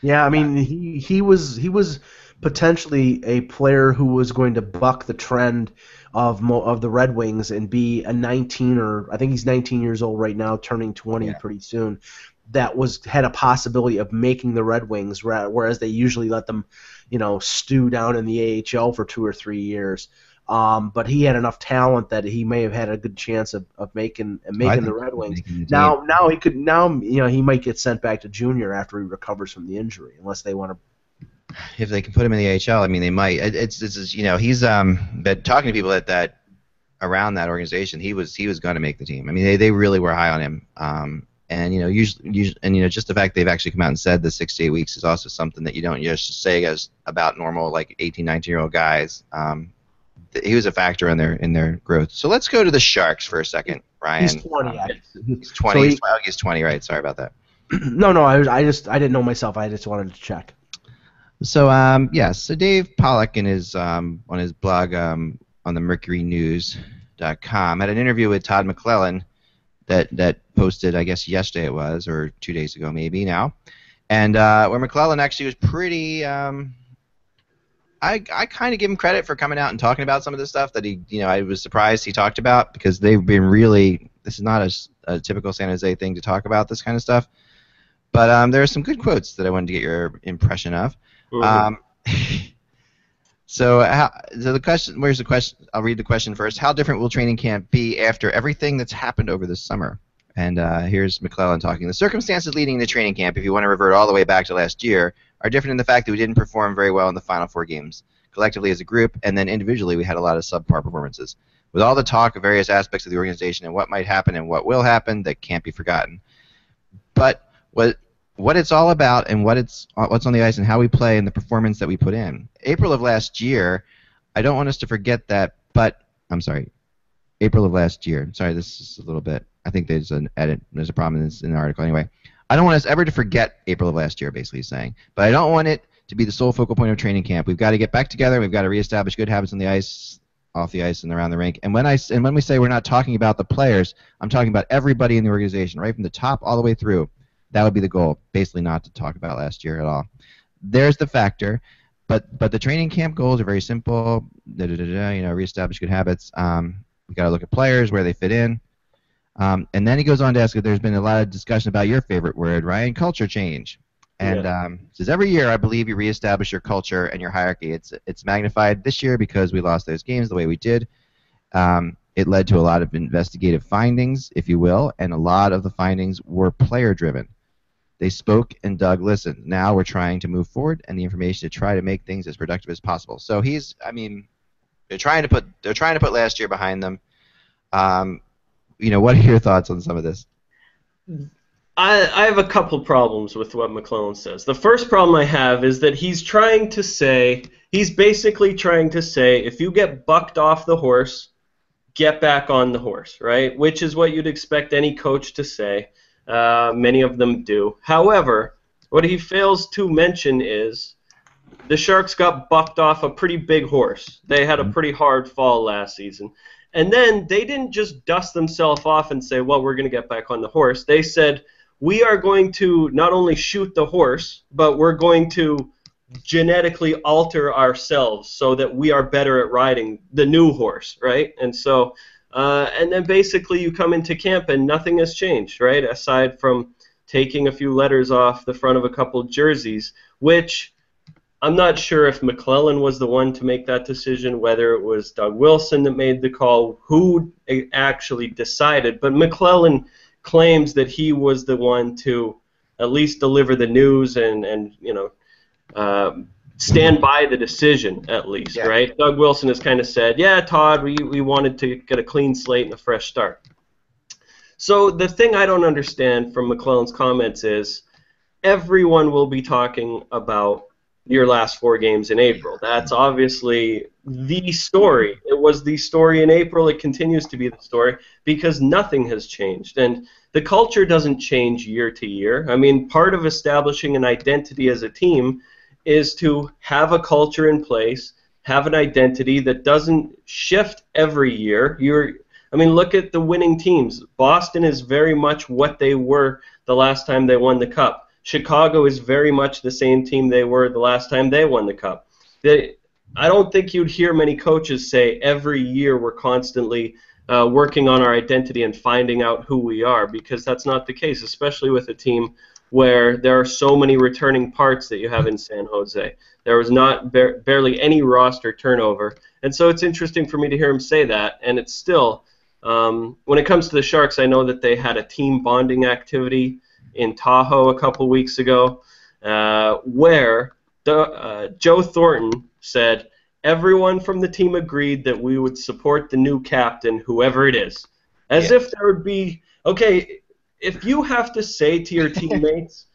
yeah, I mean he was potentially a player who was going to buck the trend of the Red Wings and be a 19 or I think he's 19 years old right now, turning 20 pretty soon. That had a possibility of making the Red Wings, whereas they usually let them, stew down in the AHL for 2 or 3 years. But he had enough talent that he may have had a good chance of making the Red Wings. Now he might get sent back to junior after he recovers from the injury, unless they want to. If they can put him in the AHL, I mean, they might. He's but talking to people that around that organization, he was going to make the team. I mean, they really were high on him. And usually, just the fact they've actually come out and said the 6 to 8 weeks is also something that you don't just say as about normal 18, 19-year-old guys. He was a factor in their growth. So let's go to the Sharks for a second, Ryan. He's 20. He's 20. So he's 20, right? Sorry about that. No, I didn't know myself. I just wanted to check. So so Dave Pollock in his on his blog on the MercuryNews.com had an interview with Todd McClellan that posted, I guess yesterday it was, or 2 days ago maybe now, and where McClellan actually was pretty. I kind of give him credit for coming out and talking about some of this stuff that I was surprised he talked about, because they've been really. This is not a typical San Jose thing to talk about this kind of stuff, but there are some good quotes that I wanted to get your impression of. So the question, where's the question? I'll read the question first. How different will training camp be after everything that's happened over the summer? And here's McClellan talking. The circumstances leading to training camp, if you want to revert all the way back to last year, are different in the fact that we didn't perform very well in the final 4 games. Collectively as a group, and then individually, we had a lot of subpar performances. With all the talk of various aspects of the organization and what might happen and what will happen, that can't be forgotten. But what it's all about and what's on the ice and how we play and the performance that we put in. April of last year, I don't want us to forget that, but I'm sorry. April of last year. Sorry, this is a little bit. I think there's an edit. There's a problem in the article anyway. I don't want us ever to forget April of last year, basically he's saying. But I don't want it to be the sole focal point of training camp. We've got to get back together. We've got to reestablish good habits on the ice, off the ice, and around the rink. And when we say we're not talking about the players, I'm talking about everybody in the organization, right from the top all the way through. That would be the goal, basically not to talk about last year at all. There's the factor, but the training camp goals are very simple. Reestablish good habits. We got to look at players, where they fit in. And then he goes on to ask if there's been a lot of discussion about your favorite word, Ryan, culture change. And says every year I believe you reestablish your culture and your hierarchy. It's magnified this year because we lost those games the way we did. It led to a lot of investigative findings, if you will, and a lot of the findings were player-driven. They spoke and Doug listened. Now we're trying to move forward and the information to try to make things as productive as possible. So they're trying to put last year behind them. What are your thoughts on some of this? I have a couple problems with what McClellan says. The first problem I have is that he's basically trying to say, if you get bucked off the horse, get back on the horse, right? Which is what you'd expect any coach to say. Many of them do. However, what he fails to mention is the Sharks got bucked off a pretty big horse. They had a pretty hard fall last season. And then they didn't just dust themselves off and say, well, we're going to get back on the horse. They said, we are going to not only shoot the horse, but we're going to genetically alter ourselves so that we are better at riding the new horse, right? And so, and then basically you come into camp and nothing has changed, right? Aside from taking a few letters off the front of a couple jerseys, which I'm not sure if McClellan was the one to make that decision, whether it was Doug Wilson that made the call, who actually decided. But McClellan claims that he was the one to at least deliver the news and stand by the decision at least, right? Doug Wilson has kind of said, yeah, Todd, we wanted to get a clean slate and a fresh start. So the thing I don't understand from McClellan's comments is everyone will be talking about your last 4 games in April. That's obviously the story. It was the story in April. It continues to be the story because nothing has changed. And the culture doesn't change year to year. I mean, part of establishing an identity as a team is to have a culture in place, have an identity that doesn't shift every year. Look at the winning teams. Boston is very much what they were the last time they won the Cup. Chicago is very much the same team they were the last time they won the Cup. I don't think you'd hear many coaches say every year we're constantly working on our identity and finding out who we are, because that's not the case, especially with a team where there are so many returning parts that you have in San Jose. There was not barely any roster turnover, and so it's interesting for me to hear him say that, and it's still, when it comes to the Sharks, I know that they had a team bonding activity in Tahoe a couple weeks ago, where Joe Thornton said everyone from the team agreed that we would support the new captain, whoever it is. As if there would be, okay, if you have to say to your teammates,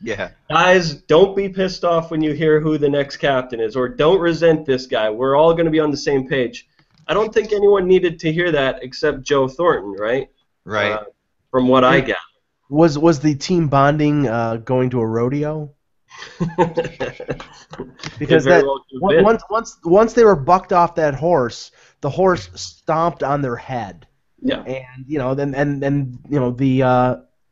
guys, don't be pissed off when you hear who the next captain is, or don't resent this guy, we're all going to be on the same page. I don't think anyone needed to hear that except Joe Thornton, right? Right. From what I got. Was the team bonding going to a rodeo? Because once they were bucked off that horse, the horse stomped on their head. Yeah. And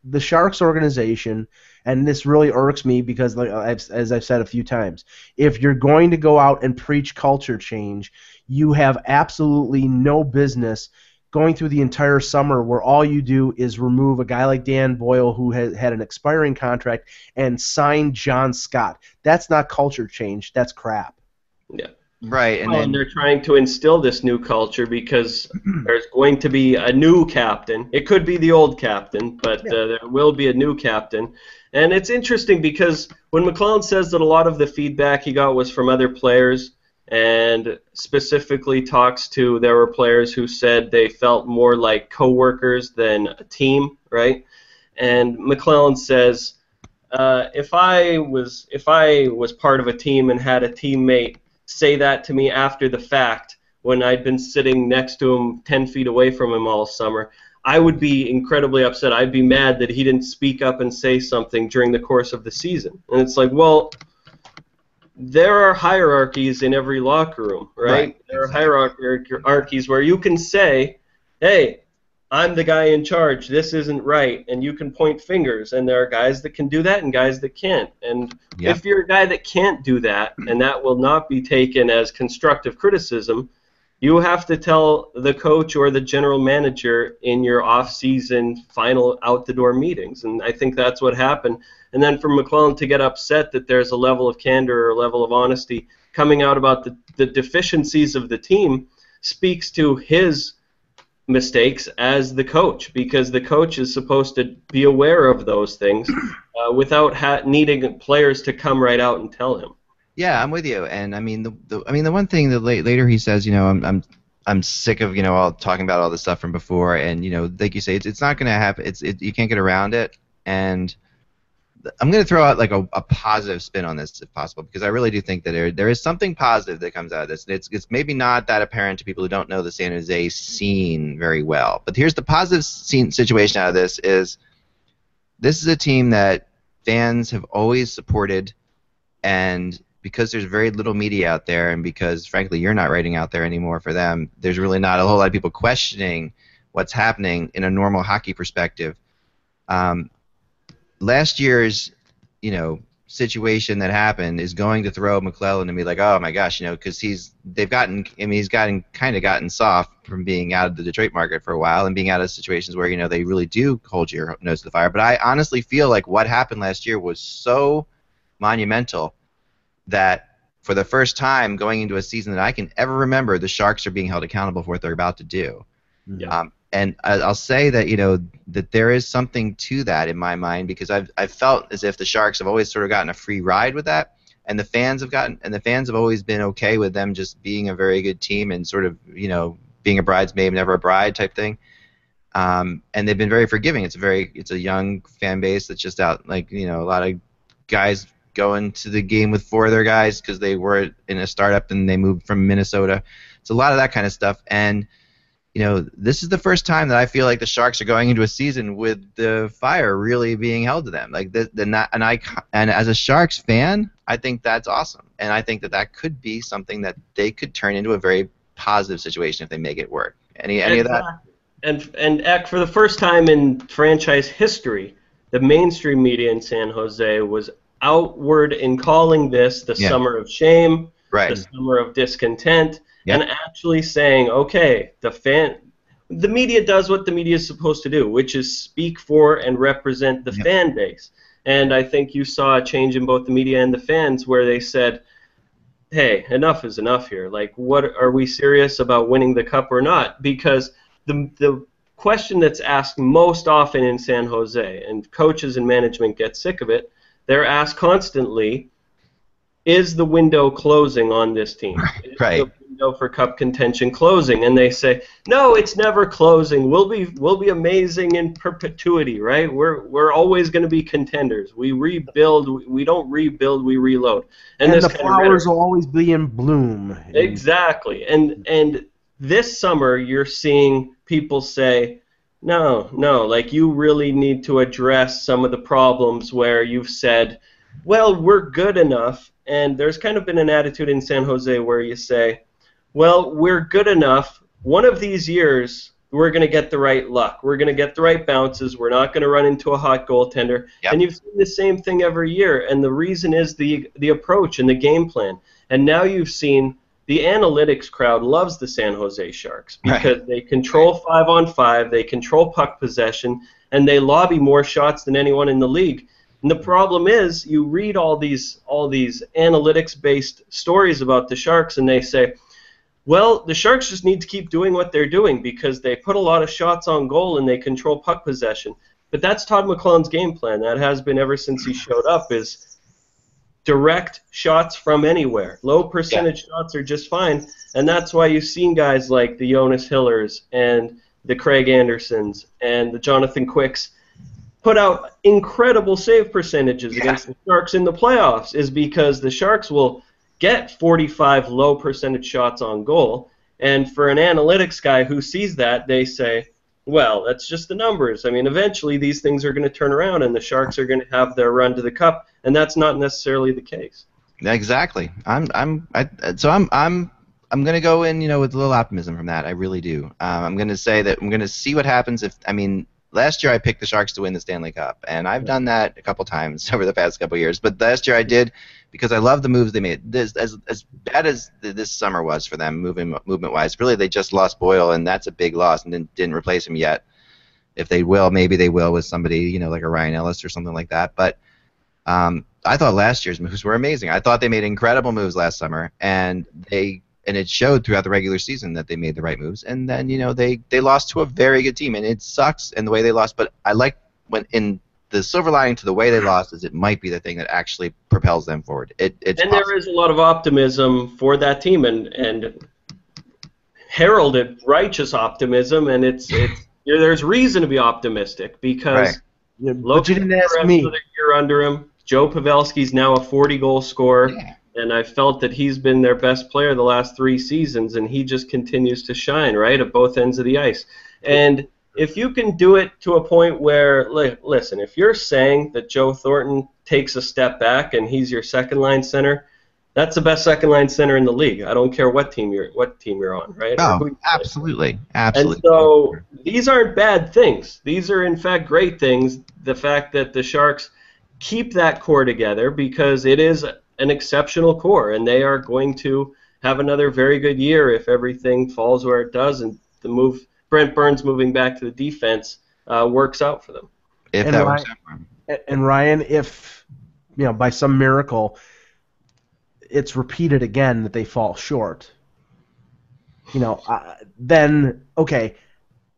the Sharks organization, and this really irks me because, as I've said a few times, if you're going to go out and preach culture change, you have absolutely no business going through the entire summer where all you do is remove a guy like Dan Boyle who had an expiring contract and sign John Scott. That's not culture change. That's crap. Yeah. Right, and Well, then and they're trying to instill this new culture because there's going to be a new captain. It could be the old captain, but there will be a new captain. And it's interesting because when McClellan says that a lot of the feedback he got was from other players, and specifically talks to, there were players who said they felt more like coworkers than a team, right? And McClellan says, if I was part of a team and had a teammate say that to me after the fact, when I'd been sitting next to him 10 feet away from him all summer, I would be incredibly upset. I'd be mad that he didn't speak up and say something during the course of the season. And it's like, well, there are hierarchies in every locker room, right? There are hierarchies where you can say, hey, I'm the guy in charge, this isn't right, and you can point fingers, and there are guys that can do that and guys that can't. And if you're a guy that can't do that, and that will not be taken as constructive criticism, you have to tell the coach or the general manager in your off-season final out-the-door meetings, and I think that's what happened. And then for McClellan to get upset that there's a level of candor or a level of honesty coming out about the deficiencies of the team speaks to his mistakes as the coach, because the coach is supposed to be aware of those things without needing players to come right out and tell him. Yeah, I'm with you. And I mean, the one thing that later he says, I'm sick of all talking about all the stuff from before, and like you say, it's not going to happen. You can't get around it. And I'm going to throw out like a positive spin on this if possible, because I really do think that there is something positive that comes out of this. It's maybe not that apparent to people who don't know the San Jose scene very well. But here's the positive situation out of this is a team that fans have always supported, and because there's very little media out there, and because, frankly, you're not writing out there anymore for them, there's really not a whole lot of people questioning what's happening in a normal hockey perspective. Last year's, situation that happened is going to throw McClellan and be like, oh my gosh, because he's kind of gotten soft from being out of the Detroit market for a while and being out of situations where they really do hold your nose to the fire. But I honestly feel like what happened last year was so monumental that for the first time going into a season that I can ever remember, the Sharks are being held accountable for what they're about to do. Yeah. And I'll say that that there is something to that in my mind, because I've felt as if the Sharks have always sort of gotten a free ride with that, and the fans have always been okay with them just being a very good team and sort of being a bridesmaid never a bride type thing. And they've been very forgiving. It's a young fan base that's just out, like a lot of guys going to the game with 4 of their guys because they were in a startup and they moved from Minnesota. It's a lot of that kind of stuff. And this is the first time that I feel like the Sharks are going into a season with the fire really being held to them. Like and as a Sharks fan, I think that's awesome, and I think that could be something that they could turn into a very positive situation if they make it work. Any of that? And Eck, for the first time in franchise history, the mainstream media in San Jose was outward in calling this the summer of shame, the summer of discontent. Yep. And actually saying, okay, the media does what the media is supposed to do, which is speak for and represent the fan base. And I think you saw a change in both the media and the fans where they said, hey, enough is enough here. Like, what are we serious about winning the cup or not? Because the question that's asked most often in San Jose, and coaches and management get sick of it, they're asked constantly, is the window closing on this team? Right. Is the window for cup contention closing? And they say, no, it's never closing. We'll be amazing in perpetuity, right? We're always going to be contenders. We rebuild. We don't rebuild. We reload. And the flowers will always be in bloom. Exactly. And this summer you're seeing people say, no, like you really need to address some of the problems where you've said, well, we're good enough. And there's kind of been an attitude in San Jose where you say, well, we're good enough. One of these years, we're going to get the right luck. We're going to get the right bounces. We're not going to run into a hot goaltender. Yep. And you've seen the same thing every year. And the reason is the approach and the game plan. And now you've seen the analytics crowd loves the San Jose Sharks because they control 5-on-5, they control puck possession, and they lobby more shots than anyone in the league. And the problem is, you read all these analytics-based stories about the Sharks, and they say, well, the Sharks just need to keep doing what they're doing because they put a lot of shots on goal and they control puck possession. But that's Todd McLellan's game plan. That has been ever since he showed up, is direct shots from anywhere. Low percentage shots are just fine, and that's why you've seen guys like the Jonas Hillers and the Craig Andersons and the Jonathan Quicks put out incredible save percentages against the Sharks in the playoffs, is because the Sharks will get 45 low percentage shots on goal, and for an analytics guy who sees that, they say, well, that's just the numbers. I mean, eventually these things are going to turn around and the Sharks are going to have their run to the cup, and that's not necessarily the case. Exactly. I'm going to go in, with a little optimism from that. I really do. I'm going to say that I'm going to see what happens last year I picked the Sharks to win the Stanley Cup, and I've done that a couple times over the past couple years. But last year I did because I love the moves they made. As bad as this summer was for them, movement-wise, really they just lost Boyle, and that's a big loss, and didn't replace him yet. If they will, maybe they will with somebody, like a Ryan Ellis or something like that. But I thought last year's moves were amazing. I thought they made incredible moves last summer, and it showed throughout the regular season that they made the right moves. And then, they lost to a very good team, and it sucks in the way they lost. But I like when in the silver lining to the way they lost is it might be the thing that actually propels them forward. It's and there is a lot of optimism for that team, and heralded righteous optimism, and it's there's reason to be optimistic because but you didn't ask me. Another year under him. Joe Pavelski's now a 40-goal scorer. Yeah. And I felt that he's been their best player the last 3 seasons, and he just continues to shine, right, at both ends of the ice. And if you can do it to a point where, listen, if you're saying that Joe Thornton takes a step back and he's your second-line center, that's the best second-line center in the league. I don't care what team you're on, right? Oh, absolutely. And so these aren't bad things. These are, in fact, great things. The fact that the Sharks keep that core together because it is an exceptional core, and they are going to have another very good year if everything falls where it does, and Brent Burns moving back to the defense works out for them. Works out for him. And Ryan, if by some miracle it's repeated again that they fall short, then okay,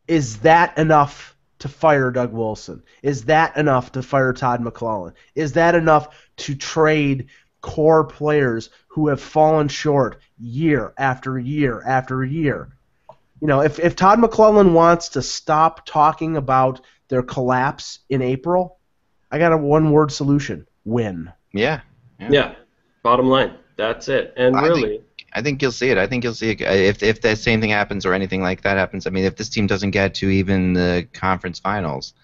is that enough to fire Doug Wilson? Is that enough to fire Todd McLellan? Is that enough to trade core players who have fallen short year after year after year? If Todd McLellan wants to stop talking about their collapse in April, I got a one-word solution: win. Yeah. Bottom line, that's it. And I think you'll see it. I think you'll see it if the same thing happens or anything like that happens. I mean, if this team doesn't get to even the conference finals,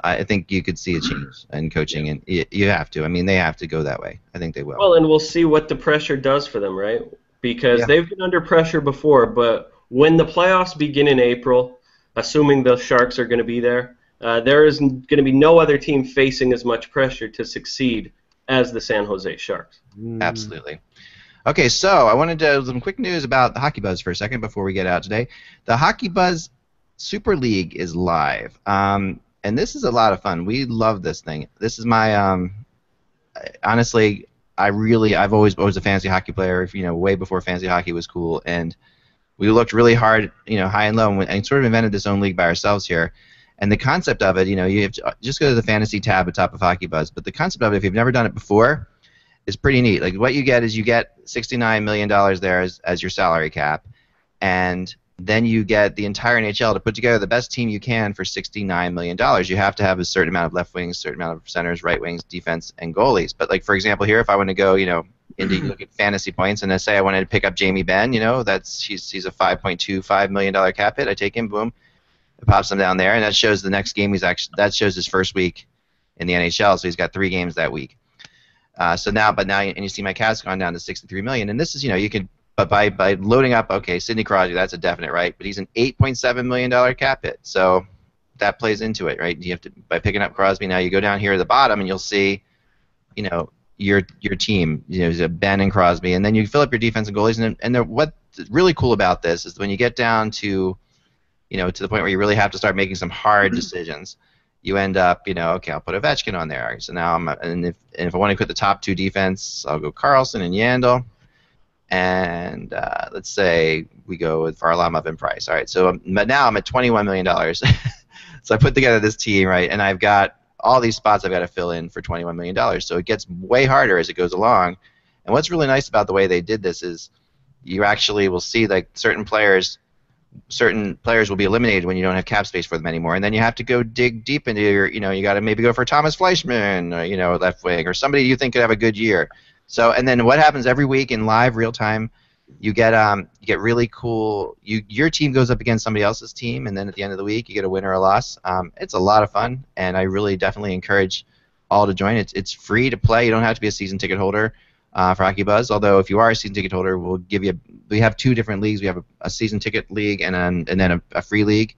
I think you could see a change in coaching, and you have to. I mean, they have to go that way. I think they will. Well, and we'll see what the pressure does for them, right? Because they've been under pressure before, but when the playoffs begin in April, assuming the Sharks are going to be there, there is going to be no other team facing as much pressure to succeed as the San Jose Sharks. Absolutely. Okay, so I wanted to some quick news about the Hockey Buzz for a second before we get out today. The Hockey Buzz Super League is live. And this is a lot of fun. We love this thing. This is my honestly, I've always was a fantasy hockey player, way before fantasy hockey was cool, and we looked really hard, high and low, and sort of invented this own league by ourselves here. And the concept of it, you have to just go to the fantasy tab at top of Hockey Buzz, but the concept of it, if you've never done it before, is pretty neat. Like, what you get is you get $69 million there as your salary cap, and then you get the entire NHL to put together the best team you can for $69 million. You have to have a certain amount of left wings, a certain amount of centers, right wings, defense, and goalies. But, like, for example, here, if I want to go, into look at fantasy points, and let's say I wanted to pick up Jamie Benn, he's a $5.25 million cap hit. I take him, boom, it pops him down there, and that shows the next game that shows his first week in the NHL, so he's got 3 games that week. And you see my cap's gone down to $63 million, and this is, you can. But by loading up, okay, Sidney Crosby, that's a definite, right? But he's an $8.7 million cap hit, so that plays into it, right? You have to, by picking up Crosby, now you go down here at the bottom and you'll see, your team, Ben and Crosby, and then you fill up your defense and goalies, and what's really cool about this is when you get down to, to the point where you really have to start making some hard decisions, you end up, okay, I'll put Ovechkin on there. So now and if I want to put the top 2 defense, I'll go Carlson and Yandel. And let's say we go with Varlamov and Price. All right, but now I'm at $21 million. So I put together this team, right, and I've got all these spots I've got to fill in for $21 million. So it gets way harder as it goes along. And what's really nice about the way they did this is you actually will see like certain players will be eliminated when you don't have cap space for them anymore, and then you have to go dig deep into your, you got to maybe go for Thomas Fleischmann, left wing, or somebody you think could have a good year. So, and then what happens every week in live real time, you get really cool. Your team goes up against somebody else's team, and then at the end of the week, you get a win or a loss. It's a lot of fun, and I really definitely encourage all to join. It's free to play. You don't have to be a season ticket holder for Hockey Buzz. Although if you are a season ticket holder, we'll give you. We have 2 different leagues. We have a season ticket league and then a free league.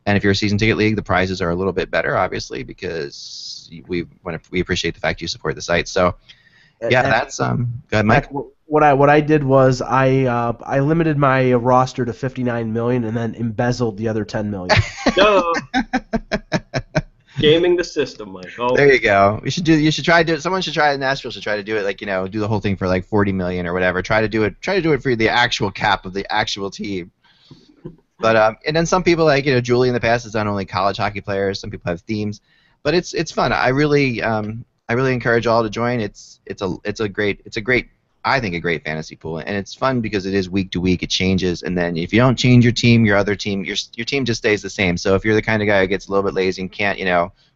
And if you're a season ticket league, the prizes are a little bit better, obviously, because we appreciate the fact you support the site. So. Yeah, that's go ahead, Mike. What I did was I limited my roster to 59 million and then embezzled the other 10 million. No. Gaming the system, Mike. Oh. There you go. You should try to do it. Someone should try it. Nashville should try to do it. Like do the whole thing for like 40 million or whatever. Try to do it for the actual cap of the actual team. But and then some people like Julie in the past has done only college hockey players. Some people have themes, but it's fun. I really encourage all to join. It's a great I think a great fantasy pool, and it's fun because it is week to week. It changes, and then if you don't change your team, your other team, your team just stays the same. So if you're the kind of guy who gets a little bit lazy and can't,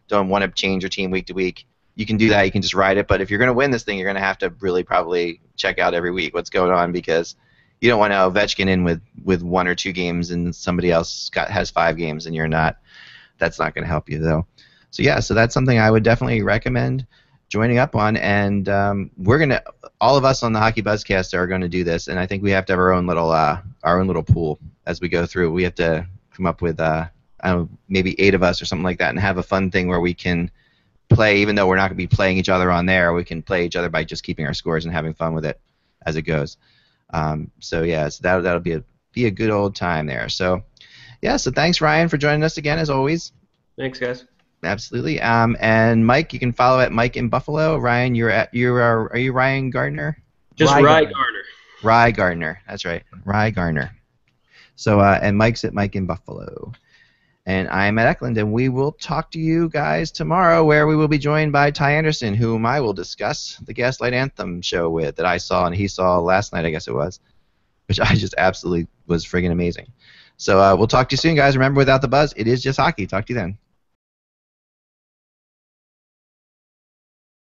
don't want to change your team week to week, you can do that. You can just ride it. But if you're going to win this thing, you're going to have to really probably check out every week what's going on, because you don't want to Ovechkin in with 1 or 2 games and somebody else has 5 games and you're not. That's not going to help you though. So yeah, so that's something I would definitely recommend joining up on, and all of us on the HockeyBuzzCast are going to do this, and I think we have to have our own little pool as we go through. We have to come up with maybe 8 of us or something like that, and have a fun thing where we can play, even though we're not going to be playing each other on there. We can play each other by just keeping our scores and having fun with it as it goes. So that'll be a good old time there. So yeah, so thanks Ryan for joining us again as always. Thanks guys. Absolutely. And Mike, you can follow at Mike in Buffalo. Ryan, are you Ryan Gardner? Just Rye Gardner. Rye Gardner. That's right. Rye Gardner. So and Mike's at Mike in Buffalo. And I'm at Eklund, and we will talk to you guys tomorrow, where we will be joined by Ty Anderson, whom I will discuss the Gaslight Anthem show with, that I saw and he saw last night, I guess it was, which I just absolutely was friggin' amazing. So we'll talk to you soon, guys. Remember, without the buzz, it is just hockey. Talk to you then.